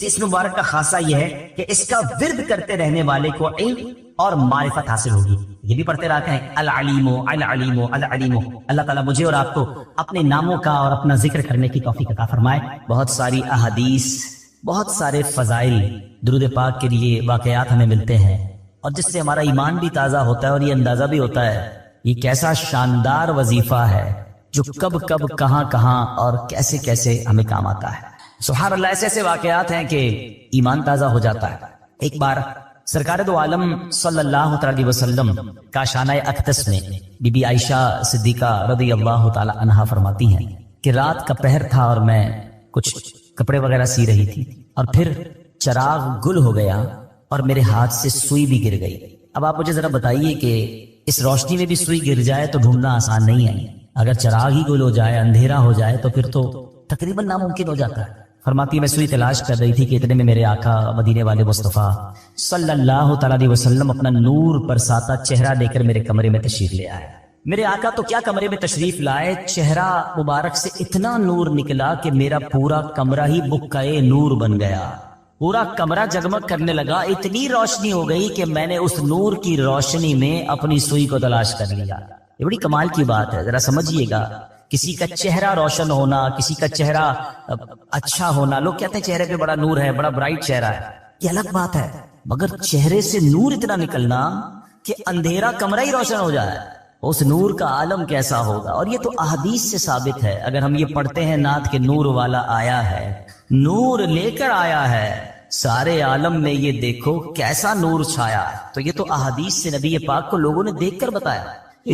اس مبارک کا خاصہ یہ ہے کہ اس کا ورد کرتے رہنے والے کو علم اور معرفت حاصل ہوگی. یہ بھی پڑھتے رہتے ہیں العلیم العلیم العلیم. اللہ تعالیٰ مجھے اور آپ کو اپنے ناموں کا اور اپنا ذکر کرنے کی توفیق عطا فرمائے. بہت ساری احادیث، بہت سارے فضائل درود پاک کے لیے واقعات ہمیں ملتے ہیں، اور جس سے ہمارا ایمان بھی تازہ ہوتا ہے اور یہ اندازہ بھی ہوتا ہے یہ کیسا شاندار وظیفہ ہے جو کب کب کہاں کہاں اور کیسے کیسے ہمیں کام آتا ہے. سبحان اللہ، ایسے ایسے واقعات ہیں کہ ایمان تازہ ہو جاتا ہے. ایک بار سرکار دو عالم صلی اللہ علیہ وسلم کا شانہ اقدس میں بی بی عائشہ صدیقہ رضی اللہ تعالی عنہا فرماتی ہیں کہ رات کا پہر تھا اور میں کچھ کپڑے وغیرہ سی رہی تھی، اور پھر چراغ گل ہو گیا اور میرے ہاتھ سے سوئی بھی گر گئی. اب آپ مجھے ذرا بتائیے کہ اس روشنی میں بھی سوئی گر جائے تو ڈھونڈنا آسان نہیں ہے. اگر چراغ ہی گل ہو جائے، اندھیرا ہو جائے تو پھر تو تقریباً ناممکن ہو جاتا ہے. فرماتی میں سوئی تلاش کر رہی تھی کہ اتنے میں میرے آقا مدینے والے مصطفیٰ صلی اللہ تعالی علیہ وسلم اپنا نور برساتا چہرہ لے کر میرے کمرے میں تشریف لے آئے. میرے آقا تو کیا کمرے میں تشریف لائے، چہرہ مبارک سے اتنا نور نکلا کہ میرا پورا کمرہ ہی بکائے نور بن گیا. پورا کمرہ جگمگ کرنے لگا، اتنی روشنی ہو گئی کہ میں نے اس نور کی روشنی میں اپنی سوئی کو تلاش کر لیا. یہ بڑی کمال کی بات ہے، ذرا سمجھیے گا. کسی کا چہرہ روشن ہونا، کسی کا چہرہ اچھا ہونا، لوگ کہتے ہیں چہرے پہ بڑا نور ہے، بڑا برائٹ چہرہ ہے، یہ الگ بات ہے. مگر چہرے سے نور اتنا نکلنا کہ اندھیرا کمرہ ہی روشن ہو جائے، اس نور کا عالم کیسا ہوگا. اور یہ تو احادیث سے ثابت ہے. اگر ہم یہ پڑھتے ہیں نعت کے نور والا آیا ہے، نور لے کر آیا ہے سارے عالم میں، یہ دیکھو کیسا نور چھایا ہے، تو یہ تو احادیث سے نبی پاک کو لوگوں نے دیکھ کر بتایا.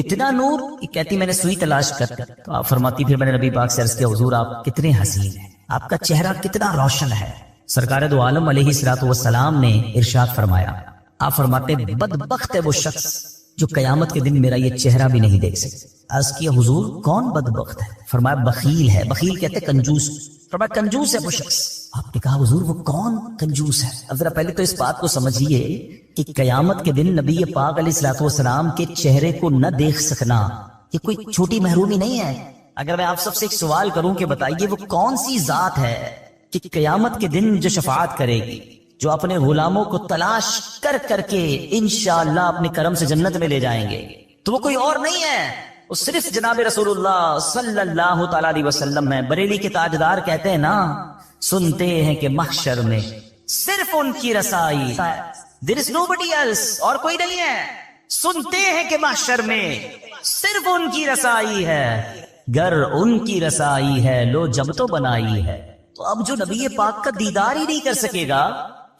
اتنا نور، کہتی میں نے سوئی تلاش کر، تو آپ فرماتی پھر میں نے نبی پاک سے عرض کیا حضور آپ کتنے حسین ہیں، آپ کا چہرہ کتنا روشن ہے. سرکار دو عالم علیہ الصلوۃ والسلام نے ارشاد فرمایا، آپ فرماتے بدبخت ہے وہ شخص جو قیامت کے دن میرا یہ چہرہ بھی نہیں دیکھ سکتے. عرض کیا حضور کون بدبخت ہے؟ فرمایا بخیل ہے. بخیل کہتے کنجوس. فرمایا کنجوس ہے وہ شخص. آپ نے کہا حضور وہ کون کنجوس ہے؟ اب ذرا پہلے تو اس بات کو سمجھیے کہ قیامت کے دن نبی پاک علیہ الصلوۃ والسلام کے چہرے کو نہ دیکھ سکنا یہ کوئی چھوٹی محرومی نہیں ہے. اگر میں آپ سب سے ایک سوال کروں کہ بتائیے وہ کون سی ذات ہے کہ قیامت کے دن جو شفاعت کرے گی، جو اپنے غلاموں کو تلاش کر کر کے انشاءاللہ اپنے کرم سے جنت میں لے جائیں گے، تو وہ کوئی اور نہیں ہے، وہ صرف جناب رسول اللہ صلی اللہ تعالی علیہ وسلم ہے. بریلی کے تاجدار کہتے ہیں نا، سنتے ہیں کہ محشر میں صرف ان کی رسائی، there is nobody else، اور کوئی نہیں ہے. سنتے ہیں کہ محشر میں صرف ان کی رسائی ہے، گر ان کی رسائی ہے لو جب تو بنائی ہے. تو اب جو نبی پاک کا دیدار ہی نہیں کر سکے گا،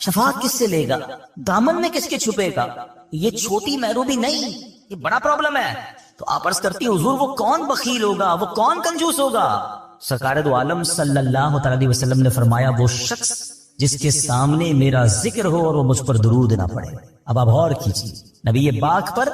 شفاعت کس سے لے گا، دامن میں کس کے چھپے گا؟ یہ چھوٹی محرومی نہیں، یہ بڑا پرابلم ہے. تو آپ عرض کرتی ہیں حضور وہ کون بخیل ہوگا، وہ کون کنجوس ہوگا؟ سرکار دو عالم صلی اللہ تعالی علیہ وسلم نے فرمایا وہ شخص جس کے سامنے میرا ذکر ہو اور وہ مجھ پر درود نہ پڑے. اب آپ غور کیجیے، نبی پاک پر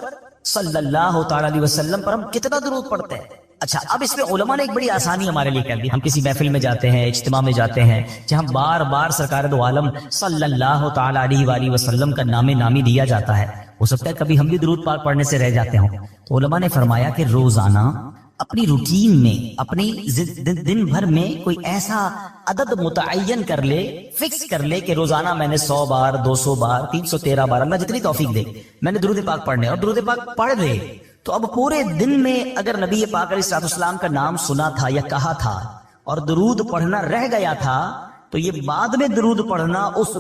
صلی اللہ تعالی علیہ وسلم پر ہم کتنا درود پڑھتے ہیں. اچھا، اب اس میں علماء نے ایک بڑی آسانی ہمارے لیے کر دی. ہم کسی محفل میں جاتے ہیں، اجتماع میں جاتے ہیں، جہاں بار بار سرکار دو عالم صلی اللہ تعالی علیہ وآلہ وسلم کا نام نامی لیا جاتا ہے، ہو سکتا ہے کبھی ہم بھی درود پاک پڑھنے سے رہ جاتے ہوں. تو علماء نے فرمایا کہ روزانہ اپنی روٹین میں، اپنی دن بھر میں کوئی ایسا عدد متعین کر لے، فکس کر لے کہ روزانہ میں نے 100 بار، 200 بار، 313 بار، اللہ جتنی توفیق دے، میں نے درود پاک پڑھنے، اور درود پاک پڑھ لے. تو اب پورے دن میں اگر نبی پاک علیہ السلام کا نام سنا تھا یا کہا تھا اور درود پڑھنا رہ گیا تھا، تو یہ بعد میں درود پڑھنا اس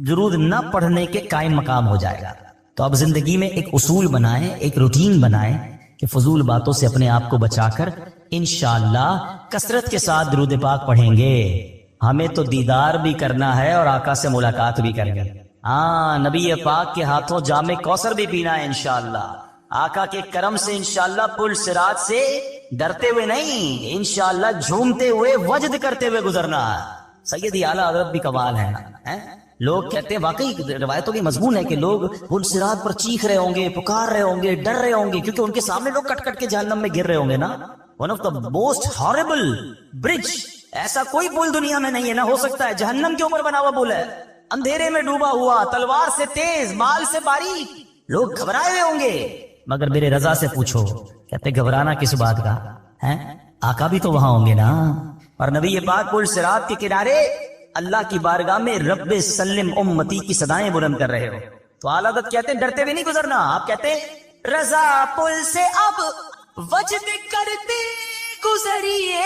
درود نہ پڑھنے کے قائم مقام ہو جائے گا. تو اب زندگی میں ایک اصول بنائیں، ایک روٹین بنائیں کہ فضول باتوں سے اپنے آپ کو بچا کر انشاءاللہ کثرت کے ساتھ درود پاک پڑھیں گے. ہمیں تو دیدار بھی کرنا ہے اور آقا سے ملاقات بھی کریں گے. ہاں، نبی پاک کے ہاتھوں جام کوثر بھی پینا ہے انشاءاللہ. آقا کے کرم سے انشاءاللہ پل صراط سے ڈرتے ہوئے نہیں، انشاءاللہ جھومتے ہوئے وجد کرتے ہوئے گزرنا. سیدی اعلیٰ حضرت بھی کمال ہے نا. لوگ کہتے ہیں، واقعی روایتوں کی مضمون ہے کہ لوگ پل صراط پر چیخ رہے ہوں گے، پکار رہے ہوں گے، ڈر رہے ہوں گے، کیونکہ ان کے سامنے لوگ کٹ کٹ کے جہنم میں گر رہے ہوں گے نا. One of the most horrible bridge, ایسا کوئی پل دنیا میں نہیں ہے، نہ ہو سکتا ہے. جہنم کے اوپر بنا ہوا پل ہے، اندھیرے میں ڈوبا ہوا، تلوار سے تیز، مال سے باریک. لوگ گھبرائے ہوئے ہوں گے. مگر میرے رضا سے پوچھو، کہتے گھبرانا کس بات کا ہے؟ آقا بھی تو وہاں ہوں گے نا. اور نبی پاک پل صراط کے کنارے اللہ کی بارگاہ میں رب سلم امتی کی صدائیں بلند کر رہے ہو تو اعلیٰ حضرت کہتے ہیں ڈرتے ہوئے نہیں گزرنا. آپ کہتے ہیں رضا پل سے اب وجد کرتے گزریے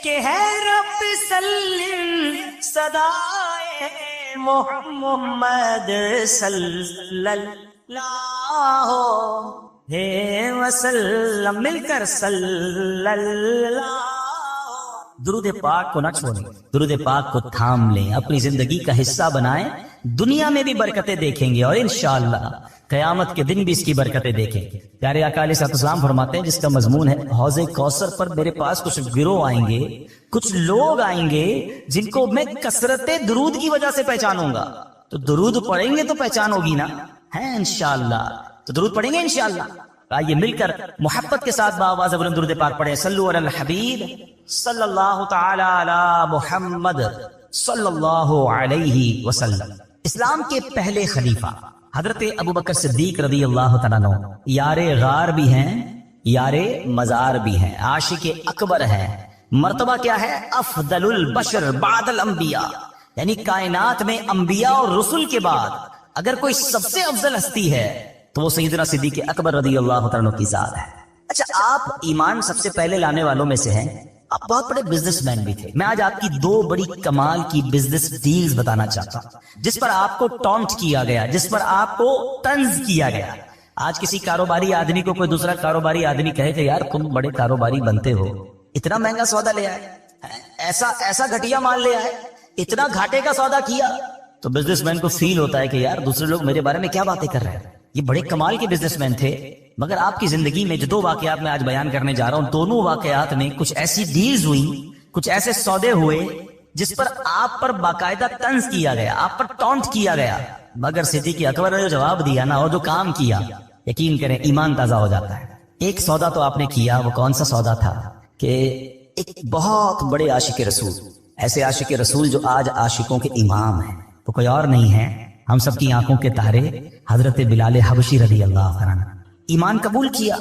کہ ہے رب سلم صدائے محمد صلی اللہ وسلم. مل کر صلی اللہ. درود پاک کو نہ چھوڑیں, درود پاک کو تھام لیں, اپنی زندگی کا حصہ بنائیں. دنیا میں بھی برکتیں دیکھیں گے اور انشاءاللہ قیامت کے دن بھی اس کی برکتیں دیکھیں گے. پیارے آقا علیہ السلام فرماتے ہیں جس کا مضمون ہے حوض کوثر پر میرے پاس کچھ گروہ آئیں گے, کچھ لوگ آئیں گے جن کو میں کثرت درود کی وجہ سے پہچانوں گا. تو درود پڑھیں گے تو پہچان ہوگی نا, ہے انشاءاللہ. تو درود پڑھیں گے انشاءاللہ. آئیے مل کر محبت کے ساتھ باواز بلند درود پاک پڑھیں. صلو علی الحبیب صلی اللہ تعالی علی محمد صلی اللہ علیہ وسلم. اسلام کے پہلے خلیفہ حضرت ابوبکر صدیق رضی اللہ تعالیٰ عنہ یار غار بھی ہیں, یار مزار بھی ہیں, عاشق اکبر ہیں. مرتبہ کیا ہے؟ افضل البشر بعد الانبیاء, یعنی کائنات میں انبیاء اور رسل کے بعد اگر کوئی سب سے افضل ہستی ہے تو وہ سیدنا صدیق اکبر رضی اللہ تعالیٰ عنہ کی ذات ہے. اچھا, آپ ایمان سب سے پہلے لانے والوں میں سے ہیں, آپ بہت بڑے بزنس مین بھی تھے. میں آج آپ کی دو بڑی کمال کی بزنس ڈیلز بتانا چاہتا ہوں جس پر آپ کو ٹونٹ کیا گیا, جس پر آپ کو طنز کیا گیا. آج کسی کاروباری آدمی کو کوئی دوسرا کاروباری آدمی کہے کہ یار تم بڑے کاروباری بنتے ہو, اتنا مہنگا سودا لے آئے, ایسا گھٹیا مال لے آئے, اتنا گھاٹے کا سودا کیا, تو بزنس مین کو فیل ہوتا ہے کہ یار دوسرے لوگ میرے بارے میں کیا باتیں کر رہے ہیں. یہ بڑے کمال کے بزنس مین تھے, مگر آپ کی زندگی میں جو دو واقعات میں آج بیان کرنے جا رہا ہوں, دونوں واقعات میں کچھ ایسی ڈیلز ہوئی, کچھ ایسے سودے ہوئے جس پر آپ پر باقاعدہ طنز کیا گیا, آپ پر ٹونٹ کیا گیا. مگر صدیق اکبر نے جو جواب دیا نا اور جو کام کیا, یقین کریں ایمان تازہ ہو جاتا ہے. ایک سودا تو آپ نے کیا, وہ کون سا سودا تھا کہ ایک بہت بڑے عاشق رسول, ایسے عاشق رسول جو آج عاشقوں کے امام ہیں, وہ کوئی اور نہیں ہے, ہم سب کی آنکھوں کے تارے حضرت بلال حبشی رضی اللہ عنہ. ایمان قبول کیا.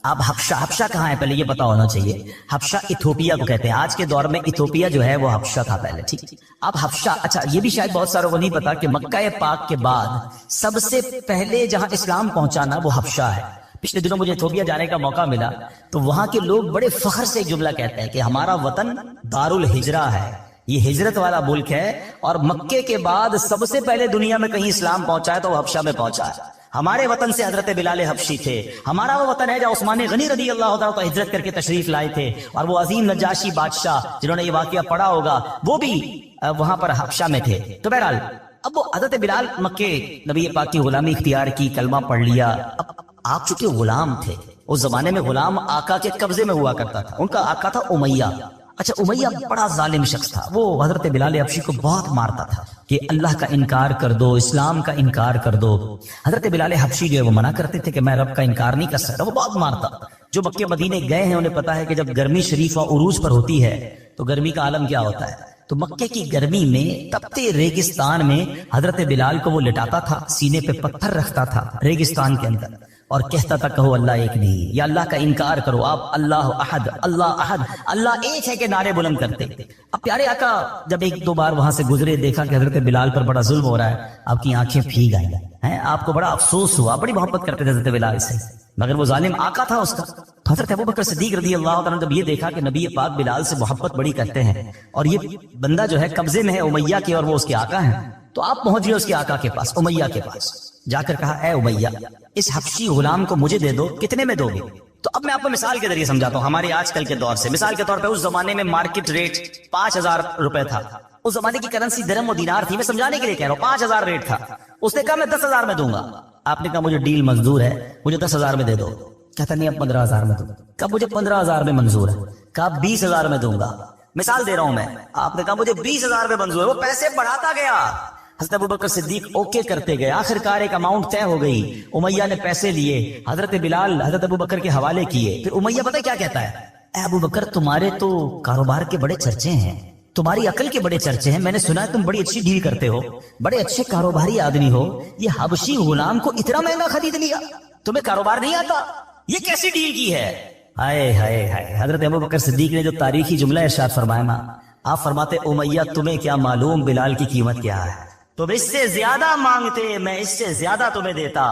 اب حبشہ کہاں ہے پہلے یہ پتا ہونا چاہیے. حبشہ ایتھوپیا کو کہتے ہیں. آج کے دور میں ایتھوپیا جو ہے وہ حبشہ تھا پہلے, ٹھیک. اب حبشہ, اچھا یہ بھی شاید بہت ساروں کو نہیں پتا کہ مکہ پاک کے بعد سب سے پہلے جہاں اسلام پہنچانا وہ حبشہ ہے. پچھلے دنوں مجھے ایتھوپیا جانے کا موقع ملا تو وہاں کے لوگ بڑے فخر سے ایک جملہ کہتے ہیں کہ ہمارا وطن دار الہجرہ ہے, یہ ہجرت والا ملک ہے, اور مکے کے بعد سب سے پہلے دنیا میں کہیں اسلام پہنچا ہے تو وہ حبشہ میں پہنچا ہے. ہمارے وطن سے حضرت بلال حبشی تھے, ہمارا وہ وطن ہے جہاں عثمان غنی رضی اللہ تعالیٰ ہجرت کر کے تشریف لائے تھے, اور وہ عظیم نجاشی بادشاہ جنہوں نے یہ واقعہ پڑھا ہوگا وہ بھی وہاں پر حبشہ میں تھے. تو بہرحال اب وہ حضرت بلال مکے نبی پاک کی غلامی اختیار کی, کلمہ پڑھ لیا. اب آپ چونکہ غلام تھے, اس زمانے میں غلام آقا کے قبضے میں ہوا کرتا تھا, ان کا آقا تھا امیہ. اچھا, امیہ بڑا ظالم شخص تھا, وہ حضرت بلال حبشی کو بہت مارتا تھا کہ اللہ کا انکار کر دو, اسلام کا انکار کر دو. حضرت بلال حبشی جو ہے وہ منع کرتے تھے کہ میں رب کا انکار نہیں کر سکتا, وہ بہت مارتا. جو مکے مدینے گئے ہیں انہیں پتا ہے کہ جب گرمی شریفہ عروج پر ہوتی ہے تو گرمی کا عالم کیا ہوتا ہے. تو مکے کی گرمی میں تپتے ریگستان میں حضرت بلال کو وہ لٹاتا تھا, سینے پہ پتھر رکھتا تھا ریگستان کے اندر, اور کہتا تھا کہو اللہ ایک نہیں, یا اللہ کا انکار کرو, آپ اللہ احد, اللہ احد, اللہ ایک ہے کے نعرے بلند کرتے. اب پیارے آقا جب ایک دو بار وہاں سے گزرے, دیکھا کہ حضرت بلال پر بڑا ظلم ہو رہا ہے, آپ کی آنکھیں بھیگ آئیں ہیں, آپ کو بڑا افسوس ہوا, بڑی محبت کرتے تھے حضرت بلال سے, مگر وہ ظالم آقا تھا اس کا. تو حضرت ابوبکر صدیق رضی اللہ تعالیٰ جب یہ دیکھا کہ نبی پاک بلال سے محبت بڑی کرتے ہیں اور یہ بندہ جو ہے قبضے میں ہے امیہ کے اور وہ اس کے آقا ہیں, تو آپ پہنچ گئے اس کے آقا کے پاس, امیہ کے پاس. جا کر کہا اے امیہ, اس حبشی غلام کو مجھے دے دو, کتنے میں دو گے؟ تو اب میں آپ کو مثال کے ذریعے سمجھاتا ہوں ہمارے آج کل کے دور سے. مثال کے طور پہ اس زمانے میں مارکیٹ ریٹ 5,000 روپے تھا, اس زمانے کی کرنسی درہم و دینار تھی, میں سمجھانے کے لیے کہہ رہا ہوں 5,000 ریٹ تھا. اس نے کہا میں 10,000 میں دوں گا. آپ نے کہا مجھے ڈیل منظور ہے, مجھے 10,000 میں دے دو. کہتا نہیں اب 15,000 میں دوں گا. کہا مجھے 15,000 میں منظور ہے. کہا 20,000 میں دوں گا. مثال دے رہا ہوں میں. آپ نے کہا مجھے 20,000 میں منظور ہے. وہ پیسے بڑھاتا گیا. حضرت ابوبکر صدیق اوکے کرتے گئے, آخر کار ایک اماؤنٹ طے ہو گئی. امیہ نے پیسے لیے, حضرت بلال حضرت ابوبکر کے حوالے کیے. پھر امیہ پتہ کیا کہتا ہے, اے ابوبکر تمہارے تو کاروبار کے بڑے چرچے ہیں, تمہاری عقل کے بڑے چرچے ہیں, میں نے سنا ہے تم بڑی اچھی ڈیل کرتے ہو, بڑے اچھے کاروباری آدمی ہو, یہ حبشی غلام کو اتنا مہنگا خرید لیا, تمہیں کاروبار نہیں آتا, یہ کیسی ڈیل کی ہے؟ ہائے ہائے ہائے. حضرت ابوبکر صدیق نے جو تاریخی جملہ ارشاد فرمایا نا, آپ فرماتے امیہ تمہیں کیا معلوم بلال کی قیمت کیا ہے، تم اس سے زیادہ مانگتے میں اس سے زیادہ تمہیں دیتا۔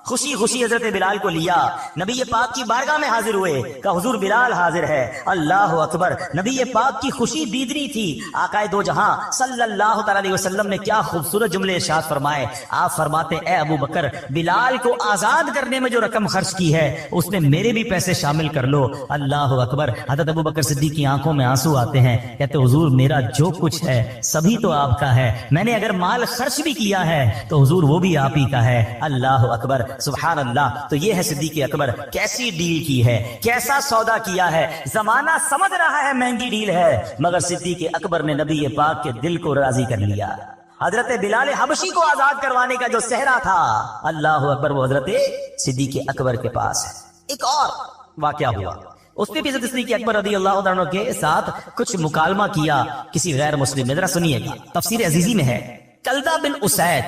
خوشی خوشی حضرت بلال کو لیا، نبی پاک کی بارگاہ میں حاضر ہوئے، کہ حضور بلال حاضر ہے۔ اللہ اکبر، نبی پاک کی خوشی دیدنی تھی۔ آقا دو جہاں صلی اللہ تعالی علیہ وسلم نے کیا خوبصورت جملے ارشاد فرمائے۔ آپ فرماتے اے ابو بکر، بلال کو آزاد کرنے میں جو رقم خرچ کی ہے اس میں میرے بھی پیسے شامل کر لو۔ اللہ اکبر، حضرت ابو بکر صدیق کی آنکھوں میں آنسو آتے ہیں، کہتے حضور میرا جو کچھ ہے سبھی تو آپ کا ہے، میں نے اگر مال خرچ بھی کیا ہے تو حضور وہ بھی آپ ہی کا ہے۔ اللہ اکبر، سبحان اللہ۔ تو یہ ہے صدیق اکبر، کیسی ڈیل کی ہے، کیسا سودا کیا ہے۔ زمانہ سمجھ رہا ہے مہنگی ڈیل ہے، مگر صدیق اکبر نے نبی پاک کے دل کو راضی کر لیا۔ حضرت بلال حبشی کو آزاد کروانے کا جو صحرا تھا، اللہ اکبر، وہ حضرت صدیق اکبر کے پاس ہے۔ ایک اور واقعہ ہوا، اس نے بھی حضرت صدیق اکبر رضی اللہ عنہ کے ساتھ کچھ مکالمہ کیا کسی غیر مسلم نے۔ ذرا سنیے گا، تفسیر عزیزی میں ہے۔ کلدہ بن اسید،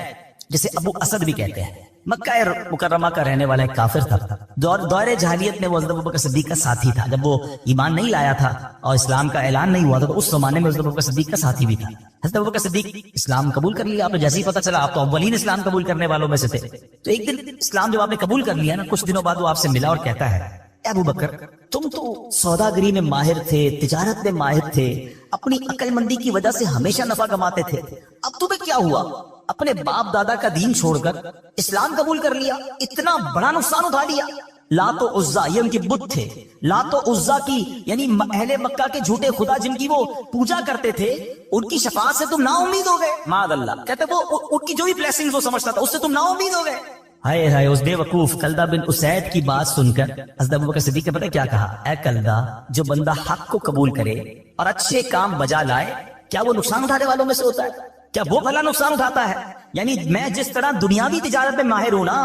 جسے ابو اسد بھی کہتے ہیں، مکہ مکرمہ کا رہنے والا ایک کافر تھا۔ دور جاہلیت میں وہ حضرت ابوبکر صدیق کا ساتھی تھا۔ جب وہ ایمان نہیں لایا تھا اور اسلام کا اعلان نہیں ہوا تھا تو اس زمانے میں حضرت ابوبکر صدیق کا ساتھی بھی تھا۔ حضرت ابوبکر صدیق اسلام قبول کر لیا، آپ نے جیسے ہی پتہ چلا آپ تو اولین اسلام قبول کرنے والوں میں سے تھے۔ تو ایک دن اسلام جب آپ نے قبول کر لیا نا، کچھ دنوں بعد وہ آپ سے ملا اور کہتا ہے اے ابو بکر، تم تو سوداگری میں ماہر تھے، تجارت میں ماہر تھے، اپنی عقل مندی کی وجہ سے ہمیشہ نفع کماتے تھے، اب تمہیں کیا ہوا؟ اپنے باپ دادا کا دین چھوڑ کر اسلام قبول کر لیا، اتنا بڑا نقصان اٹھا لیا۔ لات و عزا یہ ان کے بت تھے، لات و عزا کی یعنی اہل مکہ کے جھوٹے خدا جن کی وہ پوجا کرتے تھے، ان کی شفاعت سے تم نا امید ہو گئے۔ معاذ اللہ، کہتے وہ ان کی جو بھی بلیسنگز وہ سمجھتا تھا اس سے تم نا امید ہو گئے۔ ہائے ہائے، اس بے وقوف کلدہ بن اسید کی بات سن کر حضرت ابوبکر صدیق نے پتہ کیا کہا؟ اے کلدہ، جو بندہ حق کو قبول کرے اور اچھے کام بجا لائے، کیا وہ نقصان اٹھانے والوں میں سے ہوتا ہے؟ کیا وہ بھلا نقصان اٹھاتا ہے؟ یعنی میں جس طرح دنیاوی تجارت میں ماہر ہوں نا،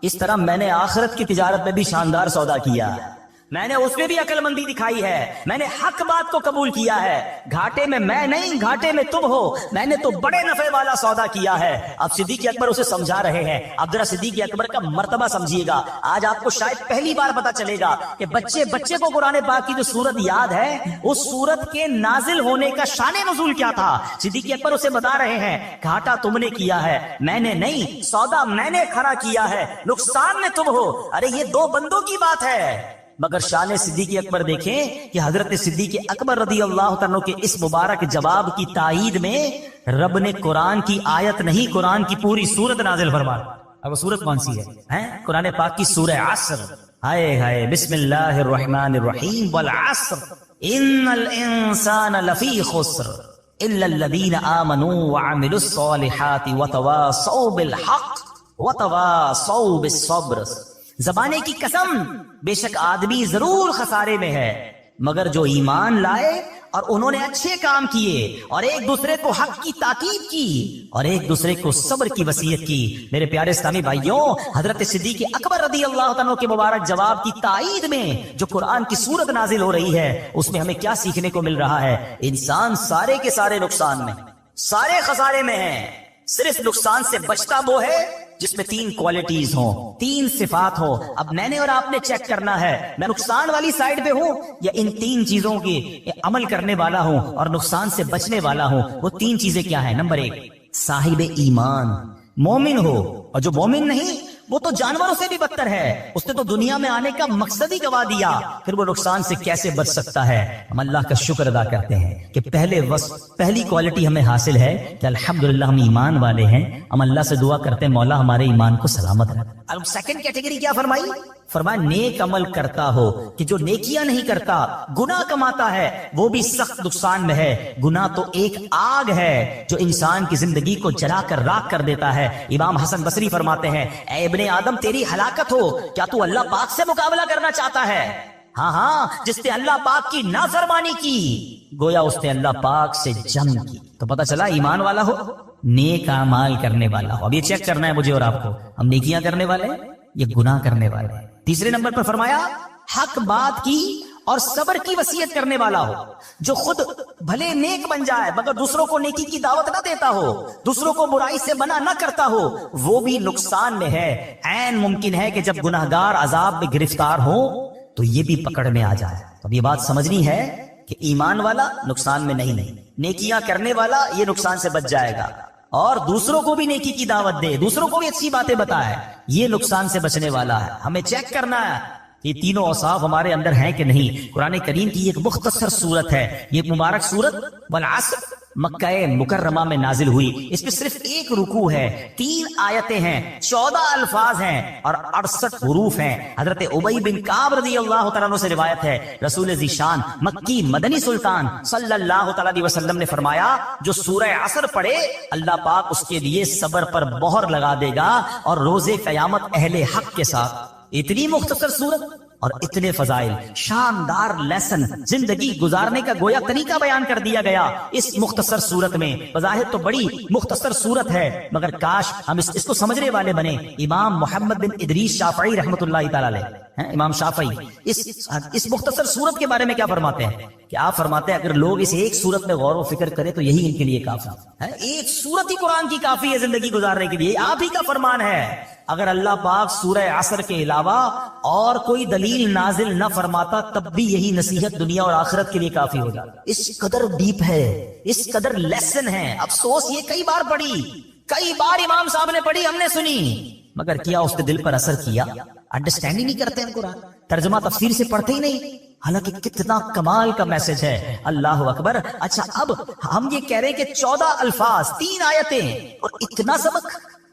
اس طرح میں نے آخرت کی تجارت میں بھی شاندار سودا کیا، میں نے اس میں بھی عقل مندی دکھائی ہے، میں نے حق بات کو قبول کیا ہے۔ گھاٹے میں میں نہیں، گھاٹے میں تم ہو، میں نے تو بڑے نفع والا سودا کیا ہے۔ اب صدیق اکبر اسے سمجھا رہے ہیں۔ اب ذرا صدیق اکبر کا مرتبہ سمجھیے گا۔ آج آپ کو شاید پہلی بار پتا چلے گا کہ بچے کو قرآن پاک کی جو سورت یاد ہے، اس سورت کے نازل ہونے کا شان نزول کیا تھا۔ صدیق اکبر اسے بتا رہے ہیں گھاٹا تم نے کیا ہے، میں نے نہیں، سودا میں نے کھڑا کیا ہے، نقصان میں تم ہو۔ ارے یہ دو بندوں کی بات ہے، مگر شان صدیق اکبر دیکھیں کہ حضرت صدیق اکبر رضی اللہ عنہ کے اس مبارک جواب کی تائید میں رب نے قرآن کی آیت نہیں، قرآن کی پوری سورت نازل فرمائی۔ اب وہ سورت کون سی ہے؟ قرآن پاک کی سورہ عصر۔ ہائے ہائے، بسم اللہ الرحمن الرحیم، والعصر ان الانسان لفی خسر الا الذین آمنوا وعملوا الصالحات وتواصوا بالحق وتواصوا بالصبر۔ زمانے کی قسم، بے شک آدمی ضرور خسارے میں ہے، مگر جو ایمان لائے اور انہوں نے اچھے کام کیے اور ایک دوسرے کو حق کی تاکید کی اور ایک دوسرے کو صبر کی وصیت کی۔ میرے پیارے اسلامی بھائیوں، حضرت صدیق اکبر رضی اللہ عنہ کے مبارک جواب کی تائید میں جو قرآن کی سورت نازل ہو رہی ہے، اس میں ہمیں کیا سیکھنے کو مل رہا ہے؟ انسان سارے کے سارے نقصان میں، سارے خسارے میں ہیں، صرف نقصان سے بچتا وہ ہے جس میں تین کوالٹیز ہوں، تین صفات ہوں۔ اب میں نے اور آپ نے چیک کرنا ہے، میں نقصان والی سائڈ پہ ہوں یا ان تین چیزوں کی عمل کرنے والا ہوں اور نقصان سے بچنے والا ہوں۔ وہ تین چیزیں کیا ہیں؟ نمبر ایک، صاحب ایمان، مومن ہو، اور جو مومن نہیں وہ تو جانوروں سے بھی بدتر ہے، اس نے تو دنیا میں آنے کا مقصد ہی گوا دیا، پھر وہ نقصان سے کیسے بچ سکتا ہے؟ ہم اللہ کا شکر ادا کرتے ہیں کہ پہلی کوالٹی ہمیں حاصل ہے کہ الحمدللہ ہم ایمان والے ہیں۔ ہم اللہ سے دعا کرتے ہیں مولا ہمارے ایمان کو سلامت رکھ۔ اب سیکنڈ کیٹیگری کیا فرمائی؟ فرمایا نیک عمل کرتا ہو، کہ جو نیکیاں نہیں کرتا، گناہ کماتا ہے، وہ بھی سخت نقصان میں ہے۔ گناہ تو ایک آگ ہے جو انسان کی زندگی کو جلا کر راکھ کر دیتا ہے۔ امام حسن بصری فرماتے ہیں اے ابن آدم تیری ہلاکت ہو، کیا تو اللہ پاک سے مقابلہ کرنا چاہتا ہے؟ ہاں، جس نے اللہ پاک کی نافرمانی کی گویا اس نے اللہ پاک سے جنگ کی۔ تو پتہ چلا ایمان والا ہو، نیک اعمال کرنے والا ہو۔ اب یہ چیک کرنا ہے مجھے اور آپ کو، ہم نیکیاں کرنے والے ہیں یہ گناہ کرنے والے ہیں۔ تیسرے نمبر پر فرمایا حق بات کی اور صبر کی وصیت کرنے والا ہو، جو خود بھلے نیک بن جائے مگر دوسروں کو نیکی کی دعوت نہ دیتا ہو، دوسروں کو برائی سے منع نہ کرتا ہو، وہ بھی نقصان میں ہے۔ عین ممکن ہے کہ جب گناہگار عذاب میں گرفتار ہو تو یہ بھی پکڑ میں آ جائے۔ اب یہ بات سمجھنی ہے کہ ایمان والا نقصان میں نہیں، نیکیاں کرنے والا یہ نقصان سے بچ جائے گا، اور دوسروں کو بھی نیکی کی دعوت دے، دوسروں کو بھی اچھی باتیں بتائے، یہ نقصان سے بچنے والا ہے۔ ہمیں چیک کرنا ہے یہ تینوں اوصاف ہمارے اندر ہیں کہ نہیں۔ قرآن کریم کی ایک مختصر سورت ہے یہ مبارک سورت والعصر، مکہ مکرمہ میں نازل ہوئی۔ اس میں صرف ایک رکوع ہے، 3 آیتیں ہیں، 14 الفاظ ہیں اور 68 حروف ہیں۔ حضرت ابی بن کعب رضی اللہ تعالیٰ عنہ سے روایت ہے، رسول ذیشان مکی مدنی سلطان صلی اللہ تعالیٰ علیہ وسلم نے فرمایا جو سورہ عصر پڑھے اللہ پاک اس کے لیے صبر پر مہر لگا دے گا اور روز قیامت اہل حق کے ساتھ۔ اتنی مختصر صورت اور اتنے فضائل، شاندار لیسن، زندگی گزارنے کا گویا طریقہ بیان کر دیا گیا اس مختصر صورت میں۔ بظاہر تو بڑی مختصر صورت ہے مگر کاش ہم اس کو سمجھنے والے بنے۔ امام محمد بن ادریس شافعی رحمۃ اللہ تعالی علیہ، امام شافعی اس مختصر صورت کے بارے میں کیا فرماتے ہیں کہ آپ فرماتے ہیں اگر لوگ اس ایک صورت میں غور و فکر کریں تو یہی ان کے لیے کافی ہے۔ ایک صورت ہی قرآن کی کافی ہے زندگی گزارنے کے لیے، آپ ہی کا فرمان ہے۔ اگر اللہ پاک سورہ عصر کے علاوہ اور کوئی دلیل نازل نہ فرماتا تب بھی یہی نصیحت دنیا اور آخرت کے لیے کافی ہو جاتا۔ اس قدر ڈیپ ہے، اس قدر لیسن ہے۔ افسوس یہ کئی بار پڑھی، کئی بار امام صاحب نے پڑھی، ہم نے سنی، مگر کیا اس کے دل پر اثر کیا؟ انڈرسٹینڈ ہی نہیں کرتے ہیں قرآن، ترجمہ تفسیر سے پڑھتے ہی نہیں، حالانکہ کتنا کمال کا میسج ہے۔ اللہ اکبر۔ اچھا اب ہم یہ کہہ رہے ہیں کہ 14 الفاظ، 3 آیتیں اور اتنا سبق۔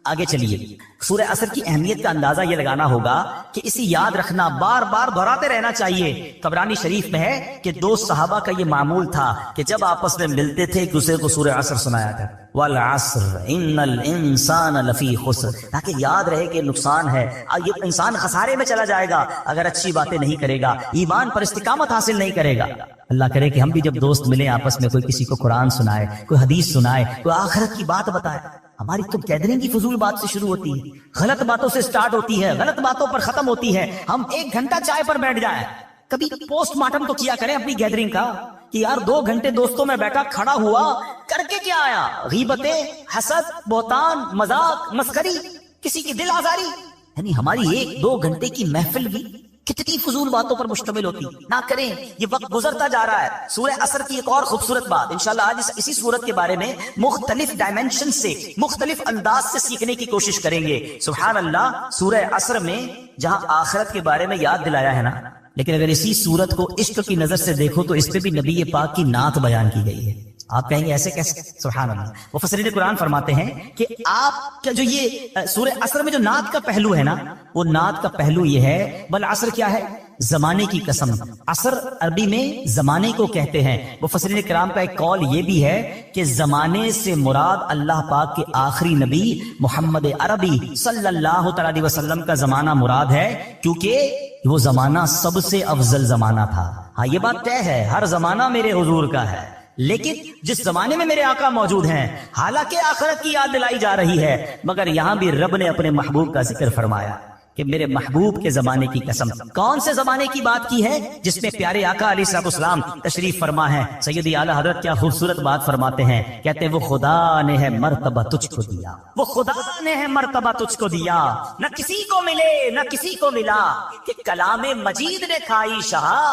آگے چلیے، سورہ عصر کی اہمیت کا اندازہ یہ لگانا ہوگا کہ اسے یاد رکھنا، بار بار دہراتے رہنا چاہیے۔ طبرانی شریف میں ہے کہ 2 صحابہ کا یہ معمول تھا کہ جب آپس میں ملتے تھے ایک دوسرے کو سورہ عصر سنایا تھا، والعصر ان الانسان لفی خسر، تاکہ یاد رہے کہ نقصان ہے، یہ انسان خسارے میں چلا جائے گا اگر اچھی باتیں نہیں کرے گا، ایمان پر استقامت حاصل نہیں کرے گا۔ اللہ کرے کہ ہم بھی جب دوست ملیں آپس میں، کوئی کسی کو قرآن سنائے، کوئی حدیث سنائے، کوئی آخرت کی بات بتائے۔ ہماری تو گیدرنگ کی فضول بات سے شروع ہوتی ہے، غلط باتوں سے سٹارٹ ہوتی ہے، غلط باتوں پر ختم ہوتی ہے۔ ہم 1 گھنٹہ چائے پر بیٹھ جائیں، کبھی پوسٹ مارٹم تو کیا کریں اپنی گیدرنگ کا کہ یار 2 گھنٹے دوستوں میں بیٹھا، کھڑا ہوا، کر کے کیا آیا؟ غیبتیں، حسد، بہتان، مذاق، مسخری، کسی کی دل آزاری۔ یعنی ہماری 1-2 گھنٹے کی محفل بھی کتنی فضول باتوں پر مشتمل ہوتی، نہ کریں۔ یہ وقت گزرتا جا رہا ہے۔ سورہ عصر کی ایک اور خوبصورت بات، انشاءاللہ آج اسی صورت کے بارے میں مختلف ڈائمنشن سے، مختلف انداز سے سیکھنے کی کوشش کریں گے۔ سبحان اللہ، سورہ عصر میں جہاں آخرت کے بارے میں یاد دلایا ہے نا، لیکن اگر اسی صورت کو عشق کی نظر سے دیکھو تو اس پہ بھی نبی پاک کی نعت بیان کی گئی ہے۔ آپ کہیں گے ایسے کیسے؟ سبحان اللہ، مفسرین قرآن فرماتے ہیں کہ آپ کا جو یہ سورہ عصر میں جو نعت کا پہلو ہے نا، وہ نعت کا پہلو یہ ہے، بل عصر کیا ہے؟ زمانے کی قسم۔ عصر عربی میں زمانے کو کہتے ہیں۔ مفسرین کرام کا ایک قول یہ بھی ہے کہ زمانے سے مراد اللہ پاک کے آخری نبی محمد عربی صلی اللہ تعالی علیہ وسلم کا زمانہ مراد ہے، کیونکہ وہ زمانہ سب سے افضل زمانہ تھا۔ ہاں یہ بات طے ہے، ہر زمانہ میرے حضور کا ہے، لیکن جس زمانے میں میرے آقا موجود ہیں، حالانکہ آخرت کی یاد دلائی جا رہی ہے، مگر یہاں بھی رب نے اپنے محبوب کا ذکر فرمایا کہ میرے محبوب کے زمانے کی قسم۔ کون سے زمانے کی بات کی ہے؟ جس میں پیارے آقا علیہ الصلوۃ والسلام تشریف فرما ہے۔ سیدی اعلی حضرت کیا خوبصورت بات فرماتے ہیں، کہتے ہیں وہ خدا نے ہے مرتبہ تجھ کو دیا، وہ خدا نے ہے مرتبہ تجھ کو دیا، نہ کسی کو ملے نہ کسی کو ملا، کہ کلام مجید نے کھائی شہا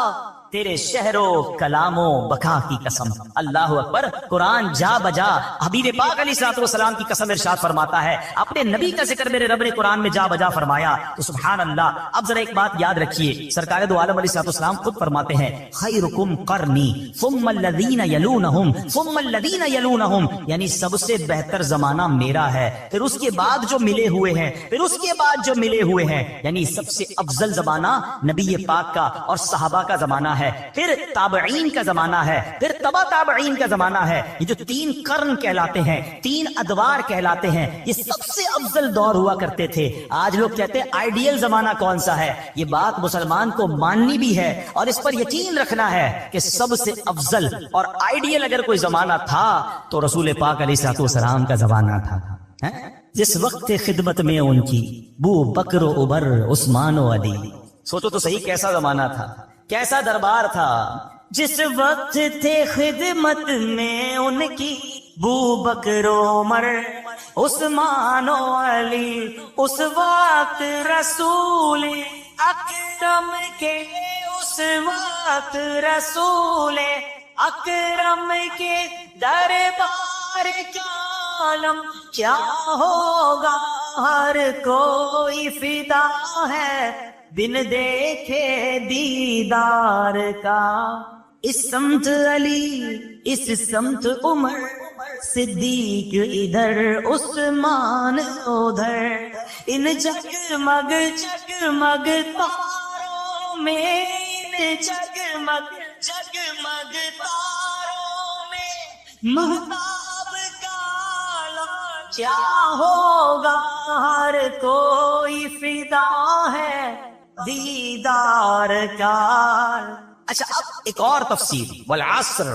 تیرے شہر و کلام و بقا کی قسم۔ اللہ اکبر۔ قرآن جا بجا حبیب پاک علیہ الصلوۃ والسلام کی قسم ارشاد فرماتا ہے، اپنے نبی کا ذکر میرے رب نے قرآن میں جا بجا فرمایا، تو سبحان اللہ۔ اب ذرا ایک بات یاد رکھیے، سرکار دو عالم علیہ الصلوۃ والسلام خود فرماتے ہیں، خیرکم قرنی ثم الذین یلونہم ثم الذین یلونہم، یعنی سب سے بہتر زمانہ میرا ہے، پھر اس کے بعد جو ملے ہوئے ہیں، پھر اس کے بعد جو ملے ہوئے ہیں، یعنی سب سے افضل زمانہ نبی پاک کا اور صحابہ کا زمانہ ہے، پھر تابعین کا زمانہ ہے، پھر تبع تابعین کا زمانہ ہے۔ یہ جو 3 قرن کہلاتے ہیں، 3 ادوار کہلاتے ہیں، یہ سب سے افضل دور ہوا کرتے تھے۔ آج لوگ کہتے ہیں آئیڈیل زمانہ کون سا ہے؟ یہ بات مسلمان کو ماننی بھی ہے اور اس پر یقین رکھنا ہے کہ سب سے افضل اور آئیڈیل اگر کوئی زمانہ تھا تو رسول پاک علیہ الصلوۃ والسلام کا زمانہ تھا۔ جس وقت خدمت میں ان کی بو بکر و عمر عثمان و علی، سوچو تو صحیح کیسا زمانہ تھا، کیسا دربار تھا۔ جس وقت تھے خدمت میں ان کی بو بکر و عمر عثمان و علی، اس وقت رسول اکرم کے، اس وقت رسول اکرم کے دربار کیا عالم کیا ہوگا، ہر کوئی فدا ہے بن دیکھے دیدار کا. اس سمت علی، اس سمت عمر، صدیق ادھر، عثمان ادھر، ان جگمگ جگمگ تاروں میں، ان جگمگ جگمگ تاروں میں مہتاب کا عالم کیا ہوگا، ہر کوئی فدا ہے دیدار کا. اچھا اب ایک اور تفسیر، والعصر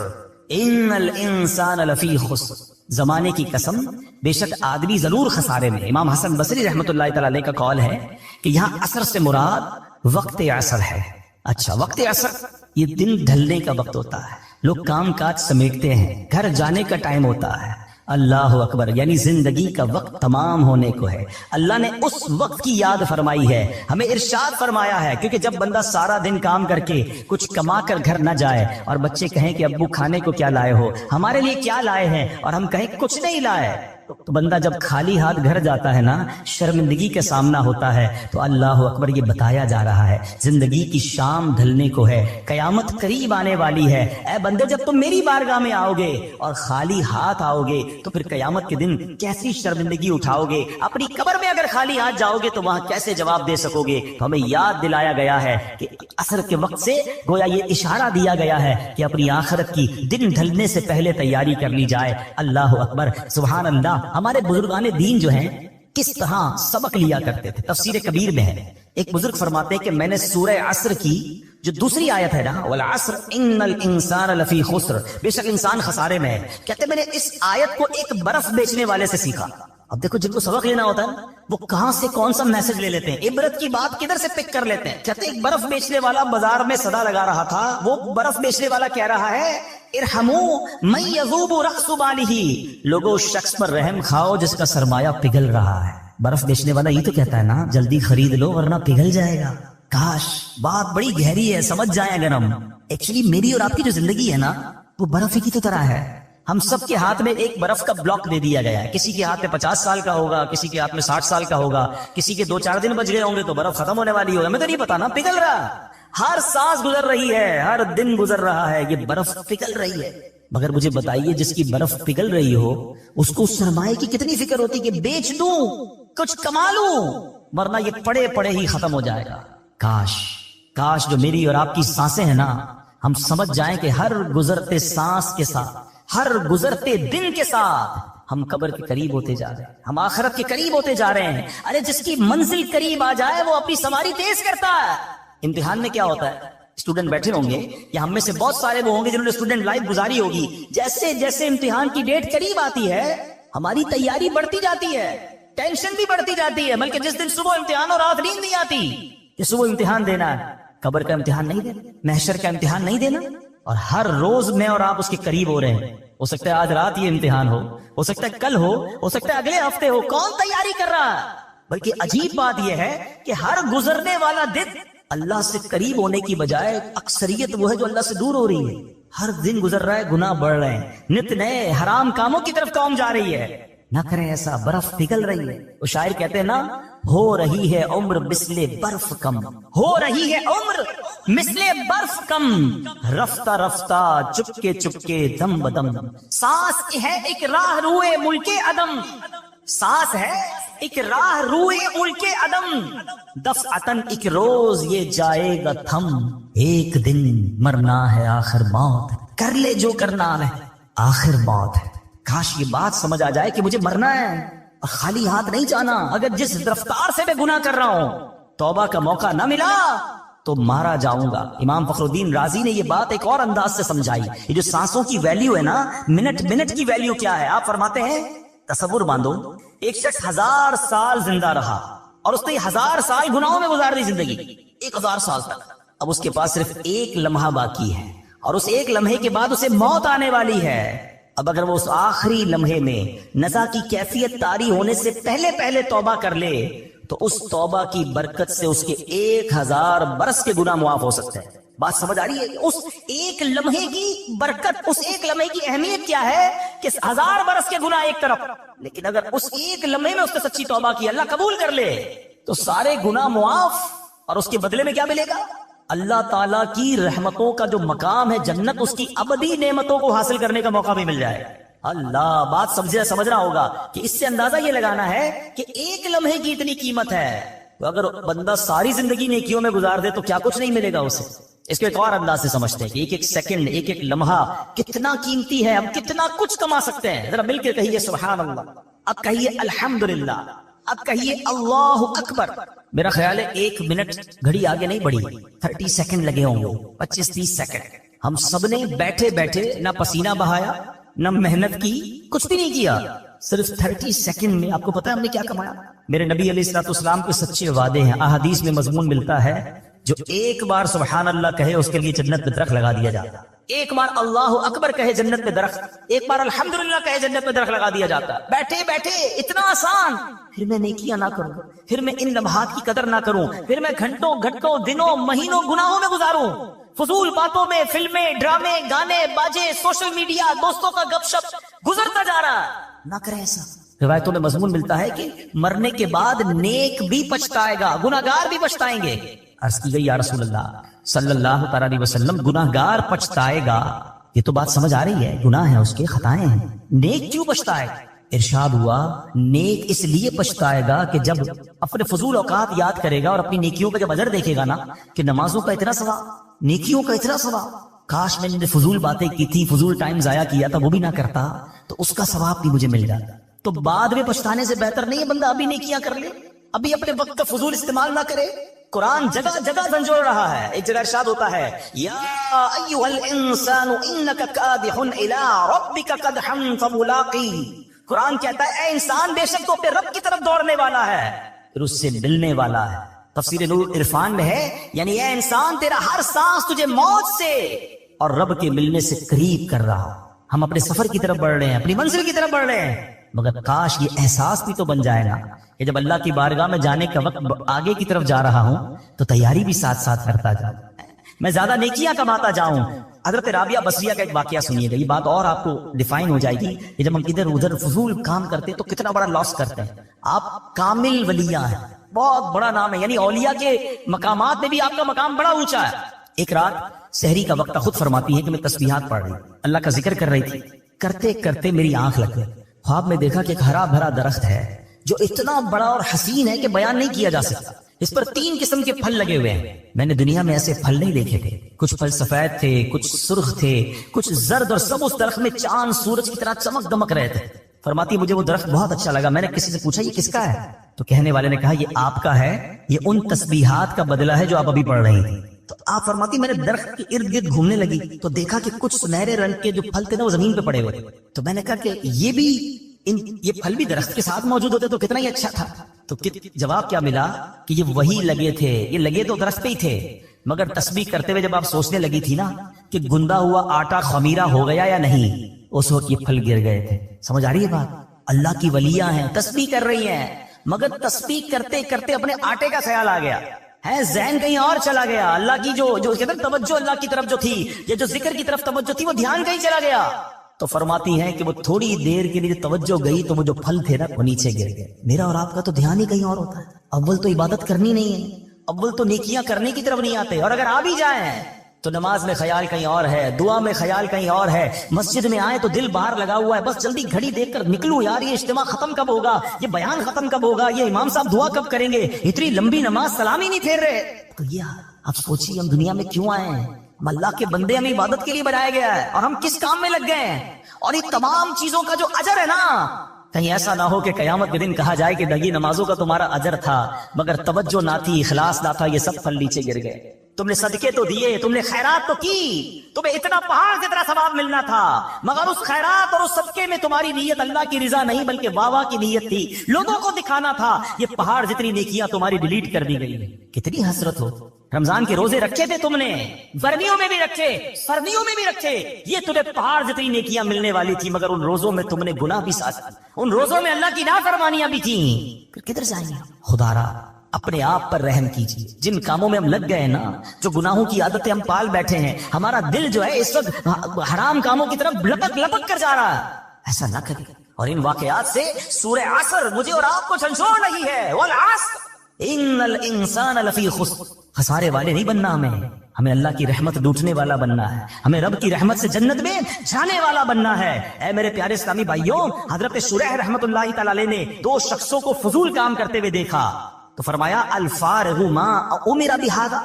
ان الانسان لفی خسر، زمانے کی قسم بے شک آدمی ضرور خسارے میں. امام حسن بصری رحمۃ اللہ تعالی علیہ کا قول ہے کہ یہاں عصر سے مراد وقت عصر ہے. اچھا وقت عصر یہ دن ڈھلنے کا وقت ہوتا ہے، لوگ کام کاج سمیٹتے ہیں، گھر جانے کا ٹائم ہوتا ہے. اللہ اکبر، یعنی زندگی کا وقت تمام ہونے کو ہے. اللہ نے اس وقت کی یاد فرمائی ہے، ہمیں ارشاد فرمایا ہے. کیونکہ جب بندہ سارا دن کام کر کے کچھ کما کر گھر نہ جائے اور بچے کہیں کہ ابو کھانے کو کیا لائے ہو، ہمارے لیے کیا لائے ہیں، اور ہم کہیں کچھ نہیں لائے، تو بندہ جب خالی ہاتھ گھر جاتا ہے نا، شرمندگی کا سامنا ہوتا ہے. تو اللہ اکبر، یہ بتایا جا رہا ہے زندگی کی شام ڈھلنے کو ہے، قیامت قریب آنے والی ہے. اے بندے، جب تم میری بارگاہ میں آؤ گے اور خالی ہاتھ آؤ گے تو پھر قیامت کے دن کیسی شرمندگی اٹھاؤ گے. اپنی قبر میں اگر خالی ہاتھ جاؤ گے تو وہاں کیسے جواب دے سکو گے. تو ہمیں یاد دلایا گیا ہے کہ عصر کے وقت سے گویا یہ اشارہ دیا گیا ہے کہ اپنی آخرت کی دن ڈھلنے سے پہلے تیاری کر لی جائے. اللہ اکبر، سبحان اللہ. ہمارے بزرگان دین جو ہیں کس طرح سبق لیا کرتے تھے. تفسیر کبیر میں ہے، ایک بزرگ فرماتے ہیں کہ میں نے سورہ عصر کی جو دوسری آیت ہے نا، والعصر ان الانسان لفی خسر، بے شک انسان خسارے میں ہے، کہتے ہیں میں نے اس آیت کو ایک برف بیچنے والے سے سیکھا. اب دیکھو جن کو سبق لینا ہوتا ہے وہ کہاں سے کون سا میسج لے لیتے ہیں، عبرت کی بات کدھر سے پک کر لیتے ہیں. کہتے ہیں ایک برف بیچنے والا بازار میں صدا لگا رہا تھا، وہ برف بیچنے والا کہہ رہا ہے ارحمو من یذوب رأس بالہ، لوگوں اس شخص پر رحم کھاؤ جس کا سرمایہ پگھل رہا ہے. برف بیچنے والا یہ تو کہتا ہے نا جلدی خرید لو ورنہ پگھل جائے گا. کاش بات بڑی گہری ہے، سمجھ جائیں اگر ہم. ایکچولی میری اور آپ کی جو زندگی ہے نا وہ برف ہی کی تو طرح ہے. ہم سب کے ہاتھ میں ایک برف کا بلاک دے دیا گیا ہے. کسی کے ہاتھ میں 50 سال کا ہوگا، کسی کے ہاتھ میں 60 سال کا ہوگا، کسی کے 2-4 دن بچ گئے ہوں گے تو برف ختم ہونے والی ہوگا. ہمیں تو نہیں پتا نا، پگھل رہا. ہر سانس گزر رہی ہے، ہر دن گزر رہا ہے، یہ برف پگھل رہی ہے. مگر مجھے بتائیے جس کی برف پگھل رہی ہو اس کو سرمایہ کی کتنی فکر ہوتی کہ بیچ دوں کچھ کما لوں، ورنہ یہ پڑے پڑے ہی ختم ہو جائے گا. کاش جو میری اور آپ کی سانسیں ہیں نا، ہم سمجھ جائیں کہ ہر گزرتے سانس کے ساتھ، ہر گزرتے دن کے ساتھ ہم قبر کے قریب ہوتے جا رہے ہیں، ہم آخرت کے قریب ہوتے جا رہے ہیں. ارے جس کی منزل قریب آ جائے وہ اپنی سواری تیز کرتا ہے. امتحان میں کیا ہوتا ہے، اسٹوڈنٹ بیٹھے ہوں گے یا ہم میں سے بہت سارے وہ ہوں گے جنہوں نے اسٹوڈنٹ لائف گزاری ہوگی. جیسے جیسے امتحان کی ڈیٹ قریب آتی ہے ہماری تیاری بڑھتی جاتی ہے، ٹینشن بھی بڑھتی جاتی ہے. بلکہ جس دن صبح امتحان اور رات نیند نہیں آتی کہ صبح امتحان دینا ہے، قبر کا امتحان نہیں دینا، محشر کا امتحان نہیں دینا، اور ہر روز میں اور آپ اس کے قریب ہو رہے ہیں. ہو سکتا ہے آج رات یہ امتحان ہو سکتا ہے کل ہو سکتا ہے اگلے ہفتے ہو. کون تیاری کر رہا ہے؟ بلکہ عجیب بات یہ ہے کہ ہر گزرنے والا دن اللہ سے قریب ہونے کی بجائے اکثریت وہ ہے جو اللہ سے دور ہو رہی ہے. ہر دن گزر رہا ہے، گناہ بڑھ رہے ہیں، نت نئے حرام کاموں کی طرف قوم جا رہی ہے. نہ کریں ایسا، برف پگھل رہی ہے. وہ شاعر کہتے ہیں نا، ہو رہی ہے عمر مثل برف کم، ہو رہی ہے عمر مثل برف کم، رفتہ رفتہ چپکے چپکے دم بدم، سانس ہے ایک راہ روئے ملک عدم، سانس ہے ایک راہ روئے ملک عدم، دفعتن ایک روز یہ جائے گا تھم، ایک دن مرنا ہے آخر موت، کر لے جو کرنا ہے آخر موت ہے. کاش یہ بات سمجھ آ جائے کہ مجھے مرنا ہے اور خالی ہاتھ نہیں جانا. اگر جس رفتار سے میں گناہ کر رہا ہوں توبہ کا موقع نہ ملا تو مارا جاؤں گا. امام فخر الدین رازی نے یہ بات ایک اور انداز سے سمجھائی. یہ جو سانسوں کی ویلیو ہے نا، منٹ کی ویلیو کیا ہے. آپ فرماتے ہیں تصور باندھو، ایک شخص 1000 سال زندہ رہا اور اس نے 1000 سال گناہوں میں گزار دی زندگی، 1000 سال تک. اب اس کے پاس صرف ایک لمحہ باقی ہے اور اس ایک لمحے کے بعد اسے موت آنے والی ہے. اب اگر وہ اس آخری لمحے میں نزا کی کیفیت طاری ہونے سے پہلے توبہ کر لے تو اس توبہ کی برکت سے اس کے 1000 برس کے گناہ معاف ہو سکتے ہیں. بات سمجھ آ رہی ہے؟ اس ایک لمحے کی برکت، اس ایک لمحے کی اہمیت کیا ہے کہ 1000 برس کے گناہ ایک طرف، لیکن اگر اس ایک لمحے میں اس نے سچی توبہ کی، اللہ قبول کر لے تو سارے گناہ معاف، اور اس کے بدلے میں کیا ملے گا؟ اللہ تعالیٰ کی رحمتوں کا جو مقام ہے جنت، اس کی ابدی نعمتوں کو حاصل کرنے کا موقع بھی مل جائے گا۔ اللہ، بات سمجھنا ہوگا کہ اس سے اندازہ یہ لگانا ہے کہ ایک لمحے کی اتنی قیمت ہے، تو اگر بندہ ساری زندگی نیکیوں میں گزار دے تو کیا کچھ نہیں ملے گا اسے۔ اس کو ایک اور انداز سے سمجھتے ہیں کہ ایک ایک سیکنڈ، ایک ایک لمحہ کتنا قیمتی ہے، ہم کتنا کچھ کما سکتے ہیں۔ ذرا مل کے کہیے سبحان اللہ، اب کہیے الحمدللہ، اب کہیے اللہ اکبر۔ میرا خیال ہے 1 منٹ گھڑی آگے نہیں بڑھی، 30 سیکنڈ لگے ہوں گے، 25-30 سیکنڈ۔ ہم سب نے بیٹھے بیٹھے نہ پسینہ بہایا، نہ محنت کی، کچھ بھی نہیں کیا، صرف 30 سیکنڈ میں آپ کو پتا ہے ہم نے کیا کمایا؟ میرے نبی علیہ الصلوۃ والسلام کے سچے وعدے ہیں، احادیث میں مضمون ملتا ہے، جو ایک بار سبحان اللہ کہے اس کے لیے جنت میں درخت لگا دیا جاتا، ایک بار اللہ اکبر کہے جنت میں درخت، ایک بار الحمدللہ کہے جنت میں درخت لگا دیا جاتا۔ بیٹھے بیٹھے اتنا آسان، پھر میں نیکیاں نہ کروں، پھر میں ان لمحات کی قدر نہ کروں، پھر میں گھنٹوں دنوں مہینوں گناہوں میں گزاروں، فضول باتوں میں، فلمیں، ڈرامے، گانے، باجے، سوشل میڈیا، دوستوں کا گپ شپ گزرتا جا رہا۔ نہ کریں ایسا۔ روایتوں میں مضمون ملتا ہے کہ مرنے کے بعد نیک بھی پچھتائے گا، گناہگار بھی پچھتائیں گے۔ عرض کی گئی یا رسول اللہ صلی اللہ تعالی علیہ وسلم، گناہگار پچھتائے گا، یہ تو بات سمجھ آ رہی ہے، گناہ ہیں اس کے، خطائیں ہیں، نیک کیوں پچھتائے گا؟ ارشاد ہوا نیک اس لیے پچھتائے گا کہ جب اپنے فضول اوقات یاد کرے گا اور اپنی نیکیوں کا جب اجر دیکھے گا نا، کہ نمازوں کا اتنا ثواب، نیکیوں کا اتنا ثواب، کاش میں نے فضول باتیں کی تھی، فضول ٹائم ضائع کیا تھا، وہ بھی نہ کرتا تو اس کا ثواب بھی مجھے مل جاتا۔ تو بعد میں پچھتانے سے بہتر نہیں ہے بندہ ابھی نیکیاں کر لے، ابھی اپنے وقت کا فضول استعمال نہ کرے۔ قرآن جگہ جگہ جھنجھوڑ رہا ہے، ایک جگہ ارشاد ہوتا ہے یا ایھا الانسان انک کادح الی ربک قدحا فملاقی۔ قرآن کہتا ہے اے انسان، بے شک تو اپنے رب کی طرف دوڑنے والا ہے، پھر اس سے ملنے والا ہے۔ تفسیر نور عرفان میں ہے یعنی اے انسان، تیرا ہر سانس تجھے موت سے اور رب کے ملنے سے قریب کر رہا۔ ہم اپنے سفر کی طرف بڑھ رہے ہیں، اپنی منزل کی طرف بڑھ رہے ہیں، مگر کاش یہ احساس بھی تو بن جائے نا کہ جب اللہ کی بارگاہ میں جانے کا وقت آگے کی طرف جا رہا ہوں تو تیاری بھی ساتھ ساتھ کرتا جاؤں، میں زیادہ نیکیاں کماتا جاؤں۔ حضرت رابعہ بصریہ کا ایک واقعہ سنیے گا، یہ بات اور آپ کو ڈیفائن ہو جائے گی کہ جب ہم ادھر ادھر فضول کام کرتے تو کتنا بڑا لاس کرتے ہیں۔ آپ کامل ولیاں ہیں، بہت بڑا نام ہے، یعنی اولیاء کے مقامات میں بھی آپ کا مقام بڑا اونچا ہے۔ ایک رات سحری کا وقت خود فرماتی ہے کہ میں تسبیحات پڑھ رہی، اللہ کا ذکر کر رہی تھی، کرتے کرتے میری آنکھ لگ گئی، خواب میں دیکھا کہ ایک ہرا بھرا درخت ہے جو اتنا بڑا اور حسین ہے کہ بیان نہیں کیا جا سکتا، اس پر 3 قسم کے پھل لگے ہوئے ہیں، میں نے دنیا میں ایسے پھل نہیں دیکھے تھے، کچھ پھل سفید تھے، کچھ سرخ تھے، کچھ زرد، اور سب اس درخت میں چاند سورج کی طرح چمک دمک رہے تھے۔ فرماتی مجھے وہ درخت بہت اچھا لگا، میں نے کسی سے پوچھا یہ کس کا ہے؟ تو کہنے والے نے کہا یہ آپ کا ہے، یہ ان تسبیحات کا بدلہ ہے جو آپ ابھی پڑھ رہی تھی۔ تو آپ فرماتی میں نے درخت کے ارد گرد گھومنے لگی تو دیکھا کہ کچھ سنہرے رنگ کے جو پھل تھے نا وہ زمین پہ پڑے ہوئے، تو میں نے کہا کہ یہ پھل بھی درخت کے ساتھ موجود ہوتے تو کتنا ہی اچھا تھا۔ تو جواب کیا ملا کہ یہ وہی لگے تھے، یہ لگے تو درخت پہ ہی تھے، مگر تسبیح کرتے ہوئے جب آپ سوچنے لگی تھی نا کہ گندا ہوا آٹا خمیرہ ہو گیا یا نہیں، اس وقت یہ پھل گر گئے تھے۔ سمجھ آ رہی ہے بات؟ اللہ کی ولیاں ہیں، تسبیح کر رہی ہیں، مگر تسبیح کرتے کرتے اپنے آٹے کا خیال آ گیا ہے، ذہن کہیں اور چلا گیا، اللہ کی جو کہتے ہیں توجہ اللہ کی طرف جو تھی، یہ جو ذکر کی طرف توجہ تھی، وہ دھیان کہیں چلا گیا۔ تو فرماتی ہیں کہ وہ تھوڑی دیر کے لیے توجہ گئی تو وہ جو پھل تھے نا وہ نیچے گر گئے۔ میرا اور آپ کا تو دھیان ہی کہیں اور ہوتا ہے، اول تو عبادت کرنی نہیں ہے، اول تو نیکیاں کرنے کی طرف نہیں آتے، اور اگر آ بھی جائیں تو نماز میں خیال کہیں اور ہے، دعا میں خیال کہیں اور ہے، مسجد میں آئے تو دل باہر لگا ہوا ہے، بس جلدی گھڑی دیکھ کر نکلوں یار، یہ اجتماع ختم کب ہوگا، یہ بیان ختم کب ہوگا، یہ امام صاحب دعا کب کریں گے، اتنی لمبی نماز سلام ہی نہیں پھیر رہے۔ تو یہ آپ سوچیے ہم دنیا میں کیوں آئے ہیں؟ ہم اللہ کے بندے، ہمیں عبادت کے لیے بنایا گیا ہے، اور ہم کس کام میں لگ گئے ہیں؟ اور یہ تمام چیزوں کا جو اجر ہے نا، کہیں ایسا نہ ہو کہ قیامت کے دن کہا جائے کہ دگی نمازوں کا تمہارا اجر تھا مگر توجہ نہ تھی، اخلاص نہ تھا، یہ سب پھل نیچے گر گئے۔ تم نے صدقے تو دیے، تم نے خیرات تو کی، تمہیں اتنا پہاڑ جتنا ثواب ملنا تھا، مگر اس خیرات اور اس صدقے میں تمہاری نیت اللہ کی رضا نہیں بلکہ واہ واہ کی نیت تھی، لوگوں کو دکھانا تھا، یہ پہاڑ جتنی نیکیاں تمہاری ڈیلیٹ کر دی گئی۔ کتنی حسرت ہو، رمضان کے روزے رکھے تھے تم نے، گرمیوں میں بھی رکھے، سردیوں میں بھی رکھے، یہ تمہیں پہاڑ جتنی نیکیاں ملنے والی تھی، مگر ان روزوں میں تم نے گناہ بھی ساتھ، ان روزوں میں اللہ کی نافرمانیاں بھی تھیں، پھر کدھر جائیں گے؟ خدا را اپنے آپ پر رحم کیجیے. جن کاموں میں ہم لگ گئے نا, جو گناہوں کی عادتیں ہم پال بیٹھے ہیں, ہمارا دل جو ہے اس وقت حرام کاموں کی طرف لپک لپک کر جا رہا ہے, ایسا نہ کریں. اور ان واقعات سے سورہ عصر مجھے اور آپ کو جھنجھوڑ رہی ہے. والعصر ان الانسان لفی خسر. خسارے والے نہیں بننا ہمیں اللہ کی رحمت لوٹنے والا بننا ہے, ہمیں رب کی رحمت سے جنت میں جانے والا بننا ہے. اے میرے پیارے اسلامی بھائیوں, حضرت شریح رحمت اللہ تعالی علیہ نے 2 شخصوں کو فضول کام کرتے ہوئے دیکھا تو فرمایا الفارغ ما امر بہذا.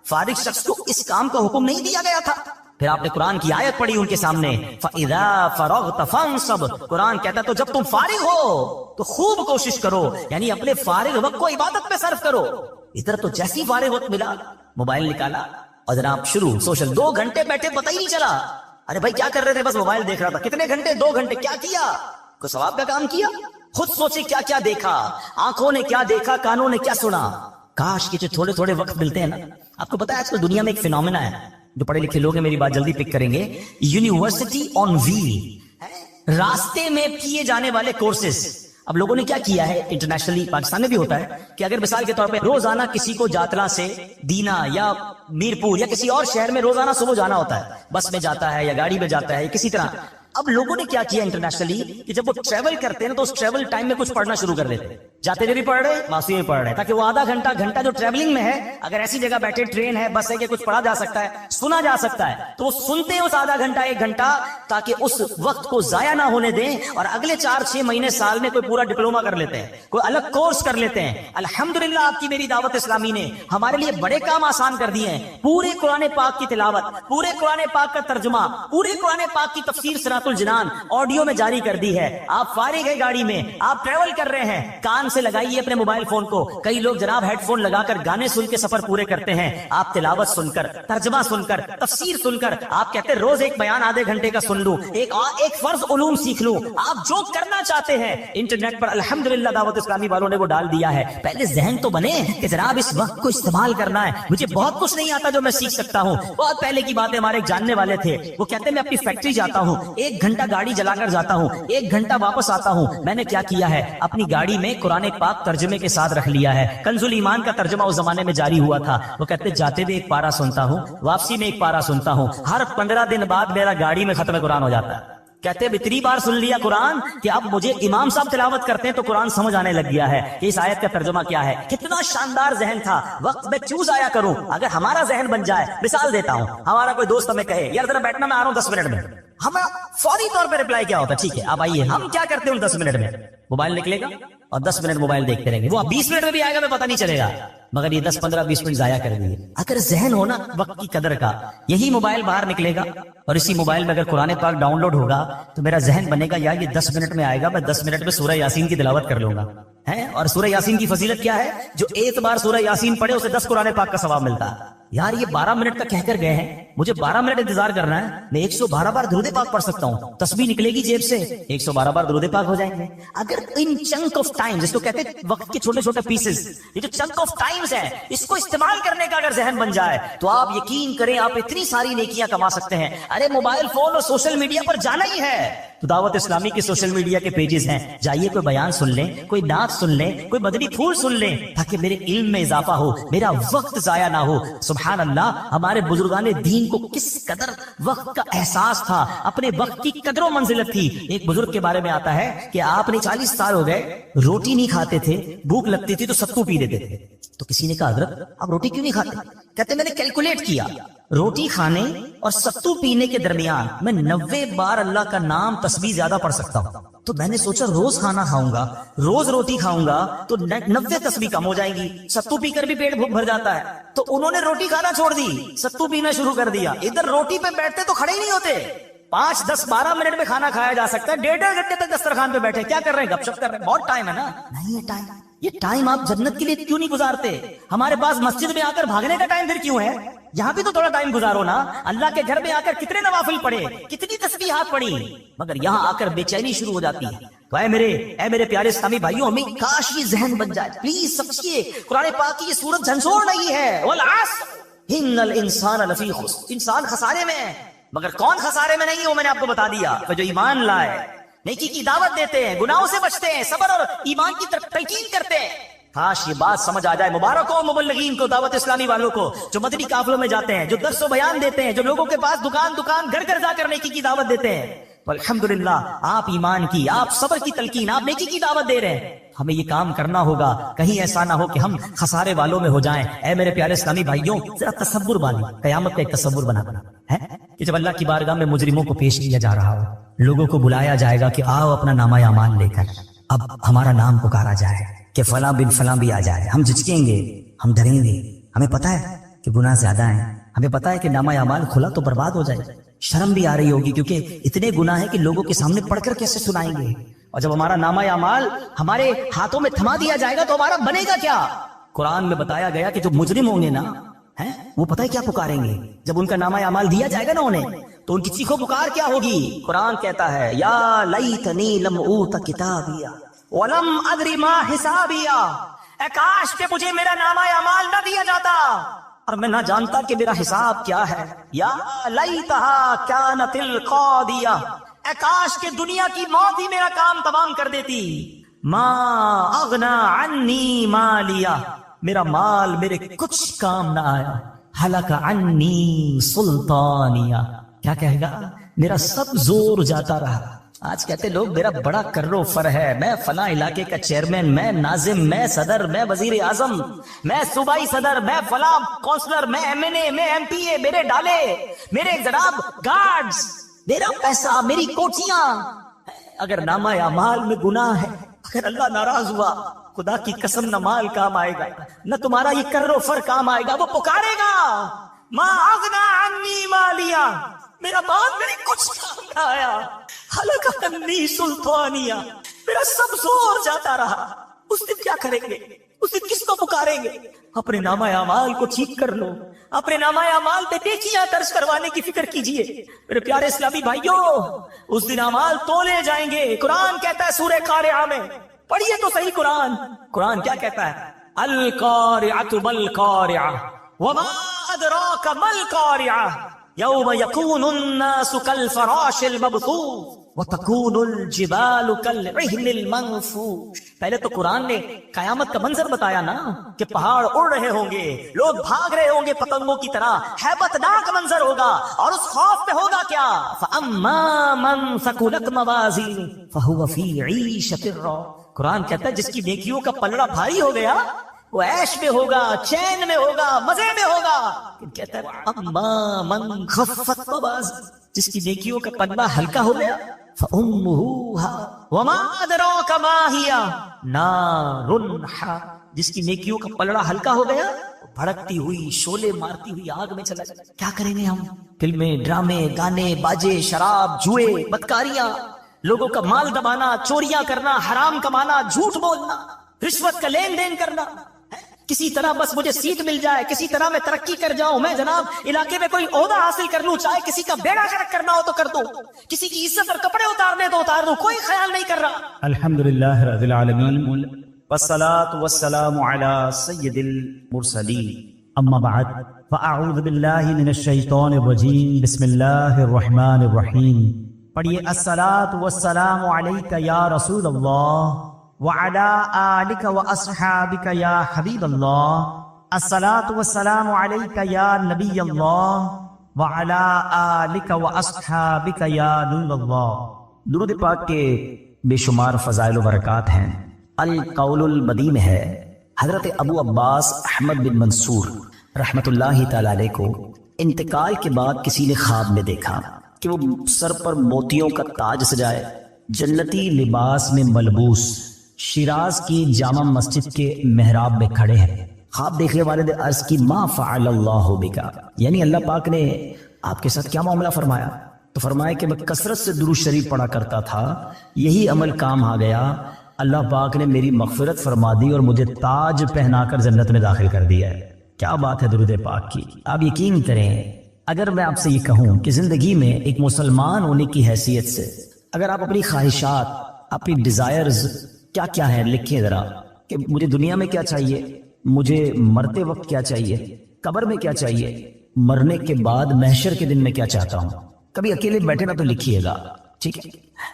فارغ شخص کو اس کام کا حکم نہیں دیا گیا تھا. پھر آپ نے قرآن کی آیت پڑھی ان کے سامنے, فَإِذَا فَرَغْتَ فَانْصَبْ. قرآن کہتا تو جب تم فارغ ہو تو خوب کوشش کرو, یعنی اپنے فارغ وقت کو عبادت میں صرف کرو. ادھر تو جیسی فارغ وقت ملا موبائل نکالا اور جناب شروع سوشل. 2 گھنٹے بیٹھے پتہ ہی نہیں چلا. ارے بھائی کیا کر رہے تھے؟ بس موبائل دیکھ رہا تھا. کتنے گھنٹے؟ 2 گھنٹے. کیا کیا؟ کوئی ثواب کا کام کیا؟ خود سوچے کیا کیا دیکھا, آنکھوں نے کیا دیکھا, کانوں نے کیا سنا. کاش کہ جو تھوڑے تھوڑے وقت ملتے ہیں نا. آپ کو پتا ہے آج کل دنیا میں ایک فینومینا ہے, جو پڑھے لکھے لوگ ہیں میری بات جلدی پک کریں گے, یونیورسٹی آن ویل, راستے میں کیے جانے والے کورسز. اب لوگوں نے کیا کیا ہے انٹرنیشنلی, پاکستان میں بھی ہوتا ہے کہ اگر مثال کے طور پہ روزانہ کسی کو جاتلا سے دینا یا میرپور یا کسی اور شہر میں روزانہ صبح جانا ہوتا ہے, بس میں جاتا ہے یا گاڑی میں جاتا ہے کسی طرح. اب لوگوں نے کیا کیا انٹرنیشنلی کہ جب وہ ٹریول کرتے ہیں تو اس ٹریول ٹائم میں کچھ پڑھنا شروع کر دیتے ہیں. جاتے ہوئے بھی پڑھ رہے, واپسی میں پڑھ رہے, تاکہ وہ آدھا گھنٹہ جو ٹریولنگ میں ہے, اگر ایسی جگہ بیٹھے ٹرین ہے بس ہے کہ کچھ پڑھا جا سکتا ہے, سنا جا سکتا ہے, تو وہ سنتے ہیں اس آدھا گھنٹہ 1 گھنٹہ, تاکہ اس وقت کو ضائع نہ ہونے دیں اور اگلے 4-6 مہینے سال میں کوئی پورا ڈپلوما کر لیتے ہیں, کوئی الگ کورس کر لیتے ہیں. الحمدللہ آپ کی میری دعوت اسلامی نے ہمارے لیے بڑے کام آسان کر دیے ہیں. پورے قرآن پاک کی تلاوت, پورے قرآن پاک کا ترجمہ, پورے قرآن پاک کی تفسیر صراط الجنان آڈیو میں جاری کر دی ہے. آپ فارغ ہے گاڑی میں, آپ ٹریول کر رہے ہیں, کان سے لگائیے اپنے موبائل فون کو. کئی لوگ جناب ہیڈ فون لگا کر گانے سن کے سفر پورے کرتے ہیں. آپ تلاوت سن کر, ترجمہ سن کر, تفسیر سن کر, آپ کہتے ہیں روز ایک بیان آدھے گھنٹے کا سن لوں, ایک فرض علوم سیکھ لوں. آپ جو کرنا چاہتے ہیں انٹرنیٹ پر الحمدللہ دعوت اسلامی والوں نے وہ ڈال دیا ہے. پہلے ذہن تو بنے کہ جناب اس وقت کو استعمال کرنا ہے. مجھے بہت کچھ نہیں آتا جو میں سیکھ سکتا ہوں. بہت پہلے کی بات ہے, ہمارے ایک جاننے والے تھے, وہ کہتے ہیں میں اپنی فیکٹری جاتا ہوں, 1 گھنٹہ گاڑی جلا کر جاتا ہوں, 1 گھنٹہ واپس آتا ہوں. میں نے کیا کیا ہے, اپنی گاڑی میں قرآن پاک ترجمے کے ساتھ رکھ لیا ہے. کنز الایمان کا ترجمہ اس زمانے میں جاری ہوا تھا. وہ کہتے جاتے بھی 1 پارا سنتا ہوں, واپسی میں 1 پارا سنتا ہوں. ہر 15 دن بعد میرا گاڑی میں ختم قرآن ہو جاتا ہے. کہتے ہیں اتنی بار سن لیا قرآن کہ اب مجھے امام صاحب تلاوت کرتے ہیں تو قرآن سمجھ آنے لگ گیا ہے کہ اس آیت کا ترجمہ کیا ہے. کتنا شاندار ذہن تھا. وقت میں چوز آیا کروں. اگر ہمارا ذہن بن جائے, مثال دیتا ہوں, ہمارا کوئی دوست ہمیں کہے یار ذرا بیٹھنا, میں آ رہا ہوں 10 منٹ میں, ہمارا فوری طور پہ ریپلائی کیا ہوتا ہے, ٹھیک ہے آپ آئیے. ہم کیا کرتے ہیں ان 10 منٹ میں, موبائل نکلے گا اور 10 منٹ موبائل دیکھتے رہیں گے. وہ 20 منٹ میں بھی آئے گا, میں پتہ نہیں چلے گا, مگر یہ 10, 15, 20 منٹ ضائع کر دیے. اگر ذہن ہونا وقت کی قدر کا, یہی موبائل باہر نکلے گا اور اسی موبائل میں اگر قرآن پاک ڈاؤن لوڈ ہوگا تو میرا ذہن بنے گا یار یہ 10 منٹ میں آئے گا, میں 10 منٹ میں سورہ یاسین کی تلاوت کر لوں گا. اور سورہ یاسین کی فضیلت کیا ہے, جو 1 بار سورہ یاسین پڑھے اسے 10 قرآن پاک کا ثواب ملتا ہے. یار یہ 12 منٹ کا کہہ کر گئے ہیں, مجھے 12 منٹ انتظار کرنا ہے, میں 112 بار درود پاک پڑھ سکتا ہوں. تسبیح نکلے گی جیب سے, 112 بار درود پاک ہو جائیں گے. اگر ان چنک آف ٹائم, جس کو کہتے ہیں وقت کے چھوٹے چھوٹے پیسز, یہ جو چنک آف ٹائمز ہے, اس کو استعمال کرنے کا اگر ذہن بن جائے تو آپ یقین کریں آپ اتنی ساری نیکیاں کما سکتے ہیں. ارے موبائل فون اور سوشل میڈیا پر جانا ہی ہے تو دعوت اسلامی کے سوشل میڈیا کے پیجز ہیں, جائیے کوئی بیان سن لیں, کوئی نعت سن لیں, کوئی مدنی پھول سن لیں, تاکہ میرے علم میں اضافہ ہو, میرا وقت ضائع نہ ہو. سبحان اللہ, ہمارے بزرگان دین کو کس قدر وقت کا احساس تھا, اپنے وقت کی قدر و منزلت تھی. ایک بزرگ کے بارے میں آتا ہے کہ آپ نے 40 سال ہو گئے روٹی نہیں کھاتے تھے, بھوک لگتی تھی تو ستو پی لیتے تھے. تو کسی نے کہا حضرت آپ روٹی کیوں نہیں کھاتے؟ کہتے میں نے کیلکولیٹ کیا, روٹی کھانے اور ستو پینے کے درمیان میں 90 بار اللہ کا نام تسبیح زیادہ پڑھ سکتا ہوں. تو میں نے سوچا روز کھانا کھاؤں گا, روز روٹی کھاؤں گا تو 90 تسبیح کم ہو جائیں گی, ستو پی کر بھی پیٹ بھر جاتا ہے. تو انہوں نے روٹی کھانا چھوڑ دی, ستو پینا شروع کر دیا. ادھر روٹی پہ بیٹھتے تو کھڑے ہی نہیں ہوتے, 5, 10, 12 منٹ میں کھانا کھایا جا سکتا ہے. 1.5 گھنٹے تک دسترخوان پہ بیٹھے کیا کر رہے ہیں, گپ شپ کر رہے ہیں. بہت ٹائم ہے نا, نہیں یہ ٹائم آپ جنت کے لیے کیوں نہیں گزارتے؟ ہمارے پاس مسجد میں آ کر بھاگنے کا ٹائم پھر کیوں ہے؟ یہاں بھی تو تھوڑا ٹائم گزارو نا. اللہ کے گھر میں آ کر کتنے نوافل پڑھے, کتنی تسبیحات پڑھی, مگر یہاں آ کر بے چینی شروع ہو جاتی ہے. تو اے میرے پیارے اسلامی بھائیوں, ہمیں کاش یہ ذہن بن جائے. پلیز سمجھیے قرآن پاک کی یہ سورت جھنجھوڑ نہیں ہے. والعصر ان الانسان لفی خسر, انسان خسارے میں ہے. مگر کون خسارے میں نہیں ہے وہ میں نے آپ کو بتا دیا, کہ جو ایمان لائے, نیکی کی دعوت دیتے ہیں, گناہوں سے بچتے ہیں, صبر اور ایمان کی طرف تلقین کرتے ہیں. کاش یہ بات سمجھ آ جائے. مبارک ہو مبلغین کو، دعوت اسلامی والوں کو، جو مدنی قافلوں میں جاتے ہیں، جو درس و بیان دیتے ہیں، جو لوگوں کے پاس دکان دکان گھر گھر جا کر نیکی کی دعوت دیتے ہیں. تو الحمدللہ آپ ایمان کی، آپ صبر کی تلقین، آپ نیکی کی دعوت دے رہے ہیں. ہمیں یہ کام کرنا ہوگا، کہیں ایسا نہ ہو کہ ہم خسارے والوں میں ہو جائیں. اے میرے پیارے اسلامی بھائیوں، ذرا تصور والی قیامت کا ایک تصور بنا ہے کہ جب اللہ کی بارگاہ میں مجرموں کو پیش کیا جا رہا ہو، لوگوں کو بلایا جائے گا کہ آؤ اپنا نامہ اعمال لے کر. اب ہمارا نام پکارا جائے کہ فلاں بن فلاں بھی آ جائے. ہم جھجکیں گے، ہم ڈریں گے. ہمیں پتا ہے کہ گناہ زیادہ ہیں، ہمیں پتا ہے کہ نامہ اعمال کھلا تو برباد ہو جائے. شرم بھی آ رہی ہوگی کیونکہ اتنے گناہ ہیں کہ لوگوں کے سامنے پڑھ کر کیسے سنائیں گے. اور جب ہمارا نامہ اعمال ہمارے ہاتھوں میں تھما دیا جائے گا تو ہمارا بنے گا کیا؟ قرآن میں بتایا گیا کہ جو مجرم ہوں گے نا، وہ پتہ ہے کیا پکاریں گے جب ان کا نامہ اعمال دیا جائے گا نا انہیں، تو ان کی چیخو پکار کیا ہوگی؟ قرآن کہتا ہے یا لیتنی لم اوت کتابیا ولم ادری ما حسابیا، اے کاش کہ مجھے میرا نامہ اعمال نہ دیا جاتا اور میں نہ جانتا کہ میرا حساب کیا ہے. یا لیتہا کانت القاضیہ، اے کاش کہ دنیا کی موت ہی میرا کام تمام کر دیتی. ما اغنا عنی مالیا، میرا مال میرے کچھ کام نہ آیا. ہلک عنی سلطانیہ، کیا کہے گا؟ میرا سب زور جاتا رہا. آج کہتے لوگ میرا بڑا کرو فر ہے، میں فلاں علاقے کا چیئرمین، میں ناظم، میں صدر، میں وزیر اعظم، میں صوبائی صدر، میں فلاں کونسلر، میں ایم این اے، میں ایم پی اے، میرے ڈالے، میرے جناب گارڈز، میرا پیسہ، میری کوٹیاں. اگر نامہ اعمال میں گناہ ہے، اگر اللہ ناراض ہوا، خدا کی قسم نہ مال کام آئے گا، نہ تمہارا یہ کر و فر کام آئے گا. وہ پکارے گا ما اغنا عنی مالیا، میرا مال میرے کچھ کام نہ آیا. ہلک عنی سلطانیہ، میرا سب زور جاتا رہا. اس دن کیا کریں گے؟ اس دن کس کو پکاریں گے؟ اپنے نامہ اعمال کو ٹھیک کر لو، اپنے نامہ اعمال پہ نیکیاں درج کروانے کی فکر کیجئے. میرے پیارے اسلامی بھائیوں، اس دن اعمال تولے جائیں گے. قرآن کہتا ہے سورہ قارعہ میں، پڑھیے تو صحیح قرآن. قرآن کیا کہتا ہے؟ القارعۃ مالقارعہ وما ادراک مالقارعہ یوم یکون الناس کالفراش المبثوث وتکون الجبال کالعہن المنفوش. پہلے تو قرآن نے قیامت کا منظر بتایا نا کہ پہاڑ اڑ رہے ہوں گے، لوگ بھاگ رہے ہوں گے پتنگوں کی طرح، ہیبت ناک منظر ہوگا. اور اس خوف میں ہوگا کیا؟ فَأَمَّا مَنْ ثَقُلَتْ مَوَازِينُهُ فَهُوَ فِي عِيشَةٍ رَاضِيَةٍ. قرآن کہتا ہے جس کی نیکیوں کا پلڑا بھاری ہو گیا وہ عیش میں ہوگا، چین میں ہوگا، مزے میں ہوگا. کہتا ہے اما من خفت موازینہ، جس کی نیکیوں کا پلڑا ہلکا ہو گیا فأمہ وما ادراک ما ہی نار حامہ، جس کی نیکیوں کا پلڑا ہلکا ہو گیا بھڑکتی ہوئی، شعلے مارتی ہوئی آگ میں چلا جائے. کیا کریں گے ہم؟ فلمیں، ڈرامے، گانے، باجے، شراب، جوئے، بدکاریاں، لوگوں کا مال دبانا، چوریاں کرنا، حرام کمانا، جھوٹ بولنا، رشوت کا لین دین کرنا. کسی طرح بس مجھے سیٹ مل جائے، کسی طرح میں ترقی کر جاؤں، میں جناب علاقے میں کوئی عہدہ حاصل کر لوں، چاہے کسی کا بیڑا غرق کرنا ہو تو کر دوں، کسی کی عزت اور کپڑے اتارنے تو اتار دوں، کوئی خیال نہیں کر رہا. الحمدللہ رب العالمین والصلاة والسلام علی سید المرسلین، اما بعد فاعوذ باللہ من الشیطان الرجیم، بسم اللہ الرحمن الرحیم. پڑھیے الصلاة والسلام علیک یا رسول اللہ وعلى آلك وأصحابك يا حبيب الله، الصلاة والسلام عليك يا نبي الله وعلى آلك وأصحابك يا نور الله. درود پاک کے بے شمار فضائل و برکات ہیں. القول البدی میں ہے حضرت ابو عباس احمد بن منصور رحمت اللہ تعالی علیہ کو انتقال کے بعد کسی نے خواب میں دیکھا کہ وہ سر پر موتیوں کا تاج سجائے، جنتی لباس میں ملبوس، شیراز کی جامع مسجد کے محراب میں کھڑے ہیں. خواب دیکھنے والے نے عرض کی ما فعل اللہ بکا، یعنی اللہ پاک نے آپ کے ساتھ کیا معاملہ فرمایا؟ تو فرمایا کہ میں کثرت سے درود شریف پڑھا کرتا تھا، یہی عمل کام آ گیا، اللہ پاک نے میری مغفرت فرما دی اور مجھے تاج پہنا کر جنت میں داخل کر دیا ہے. کیا بات ہے درود پاک کی. آپ یقین کریں، اگر میں آپ سے یہ کہوں کہ زندگی میں ایک مسلمان ہونے کی حیثیت سے اگر آپ اپنی خواہشات، اپنی ڈیزائرز کیا کیا ہے لکھیں ذرا، کہ مجھے دنیا میں کیا چاہیے، مجھے مرتے وقت کیا چاہیے، قبر میں کیا چاہیے، مرنے کے بعد محشر کے دن میں کیا چاہتا ہوں. کبھی اکیلے بیٹھے نا تو لکھیے گا، ٹھیک ہے.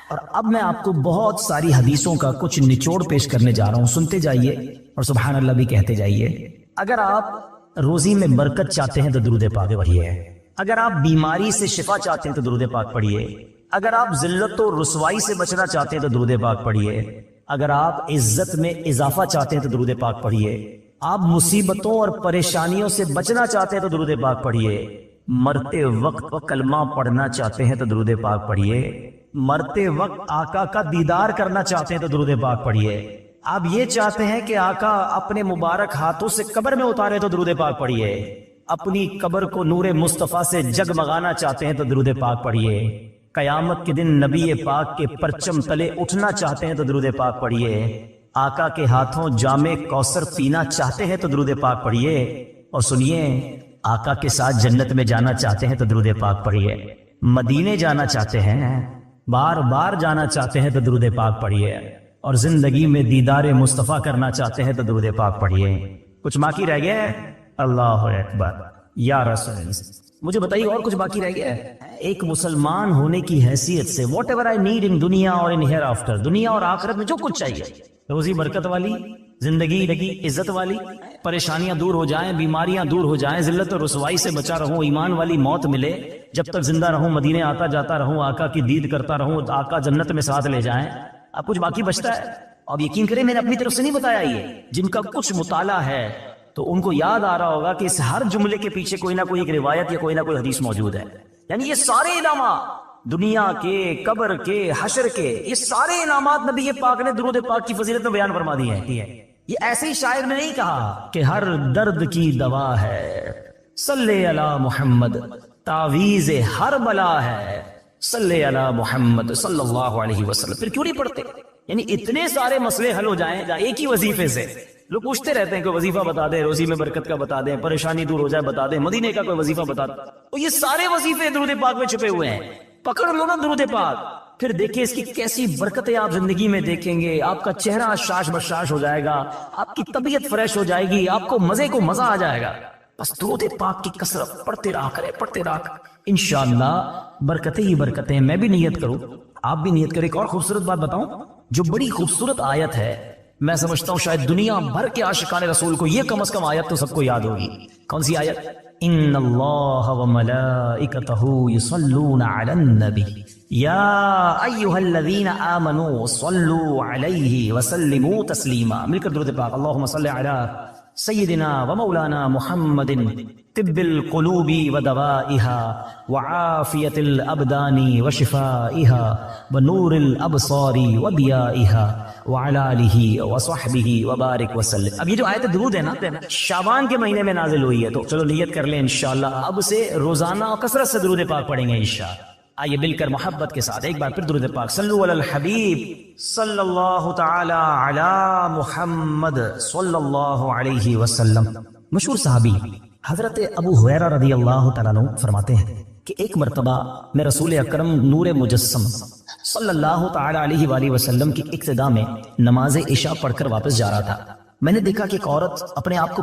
اور اب میں آپ کو بہت ساری حدیثوں کا کچھ نچوڑ پیش کرنے جا رہا ہوں، سنتے جائیے. اور سبحان اللہ بھی کہتے جائیے۔ اگر آپ روزی میں برکت چاہتے ہیں تو درود پاک پڑھیے، اگر آپ بیماری سے شفا چاہتے ہیں تو درود پاک پڑھیے، اگر آپ ذلت و رسوائی سے بچنا چاہتے ہیں تو درود پاک پڑھیے، اگر آپ عزت میں اضافہ چاہتے ہیں تو درود پاک پڑھیے، آپ مصیبتوں اور پریشانیوں سے بچنا چاہتے ہیں تو درود پاک پڑھیے، مرتے وقت کلمہ پڑھنا چاہتے ہیں تو درود پاک پڑھیے، مرتے وقت آقا کا دیدار کرنا چاہتے ہیں تو درود پاک پڑھیے، آپ یہ چاہتے ہیں کہ آقا اپنے مبارک ہاتھوں سے قبر میں اتارے تو درود پاک پڑھیے، اپنی قبر کو نور مصطفیٰ سے جگمگانا چاہتے ہیں تو درود پاک پڑھیے، قیامت کے دن نبی پاک کے پرچم تلے اٹھنا چاہتے ہیں تو درود پاک پڑھیے، آقا کے ہاتھوں جام کوثر پینا چاہتے ہیں تو درود پاک پڑھیے، اور سنیے آقا کے ساتھ جنت میں جانا چاہتے ہیں تو درود پاک پڑھیے، مدینے جانا چاہتے ہیں، بار بار جانا چاہتے ہیں تو درود پاک پڑھیے، اور زندگی میں دیدار مصطفیٰ کرنا چاہتے ہیں تو درود پاک پڑھیے۔ کچھ باقی رہ گیا ہے؟ اللہ اکبر یا رسول اللہ، مجھے بتائیے اور کچھ باقی رہ گیا ہے؟ ایک مسلمان ہونے کی حیثیت سے what ever I need in دنیا اور ان ہیئر آفٹر، دنیا اور آخرت میں جو کچھ چاہیے، روزی برکت والی زندگی لگی، عزت والی، پریشانیاں دور ہو جائیں، بیماریاں دور ہو جائیں، ذلت اور رسوائی سے بچا رہوں، ایمان والی موت ملے، جب تک زندہ رہوں مدینے آتا جاتا رہوں، آقا کی دید کرتا رہوں، آقا جنت میں ساتھ لے جائیں۔ اب کچھ باقی بچتا ہے؟ اب یقین کریں میں نے اپنی طرف سے نہیں بتایا، یہ جن کا کچھ مطالعہ ہے تو ان کو یاد آ رہا ہوگا کہ اس ہر جملے کے پیچھے کوئی نہ کوئی ایک روایت یا کوئی نہ کوئی حدیث موجود ہے، یعنی یہ سارے انعامات دنیا کے، قبر کے، حشر کے، یہ سارے انعامات نبی پاک نے درود پاک کی فضیلت میں بیان فرما دیے ہیں۔ یہ ایسے ہی شاعر نے نہیں کہا کہ ہر درد کی دوا ہے صلی علی محمد، تعویذ ہر بلا ہے صلی علی محمد صلی اللہ علیہ وسلم۔ پھر کیوں نہیں پڑھتے؟ یعنی اتنے سارے مسئلے حل ہو جائیں ایک ہی وظیفے سے۔ لوگ پوچھتے رہتے ہیں کہ وظیفہ بتا دیں، روزی میں برکت کا بتا دیں، پریشانی دور ہو جائے بتا دیں، مدینے کا کوئی وظیفہ بتا دیں، تو یہ سارے وظیفے درود پاک میں چھپے ہوئے ہیں، پکڑ لو نا درود پاک، پھر دیکھیں اس کی کیسی برکتیں آپ زندگی میں دیکھیں گے، آپ کا چہرہ شاش بشاش ہو جائے گا، آپ کی طبیعت فریش ہو جائے گی، آپ کو مزہ آ جائے گا۔ بس درود پاک کی کثرت پڑھتے رہا کرے، پڑھتے رہا کرے، انشاءاللہ برکتیں ہی برکتیں۔ میں بھی نیت کروں، آپ بھی نیت کریں۔ ایک اور خوبصورت بات بتاؤں، جو بڑی خوبصورت آیت ہے، میں سمجھتا ہوں شاید دنیا بھر کے عاشقان رسول کو یہ کم از کم آیت تو سب کو یاد ہوگی۔ کون سی آیت؟ ان اللہ وملائکتہ یصلون علی النبی یا ایھا الذین آمنوا صلوا علیہ وسلموا تسلیما۔ مل کر درود پاک، اللہم صل علی سیدنا ومولانا محمد طب القلوب ودوائها وعافیت الابدان وشفائها ونور الابصار وضیائها وعلى آلہ وصحبہ وبارک وسلم۔ اب یہ جو آیت درود ہے نا، شعبان کے مہینے میں نازل ہوئی ہے، تو چلو نیت کر لیں انشاءاللہ اب سے روزانہ اور کثرت سے درود پاک پڑھیں گے انشاءاللہ۔ آئیے مل کر محبت کے ساتھ ایک بار پھر درود پاک، صلو علی الحبیب صلی اللہ تعالی علی محمد صلی اللہ علیہ وسلم۔ مشہور صحابی حضرت ابو ہریرہ رضی اللہ تعالیٰ عنہ فرماتے ہیں کہ ایک مرتبہ میں رسول اکرم نور مجسم صلی اللہ تعالی علیہ وآلہ وسلم کی ابتدا میں نماز عشاء پڑھ کر واپس جا رہا تھا۔ میں نے دیکھا کہ ایک عورت اپنے آپ کو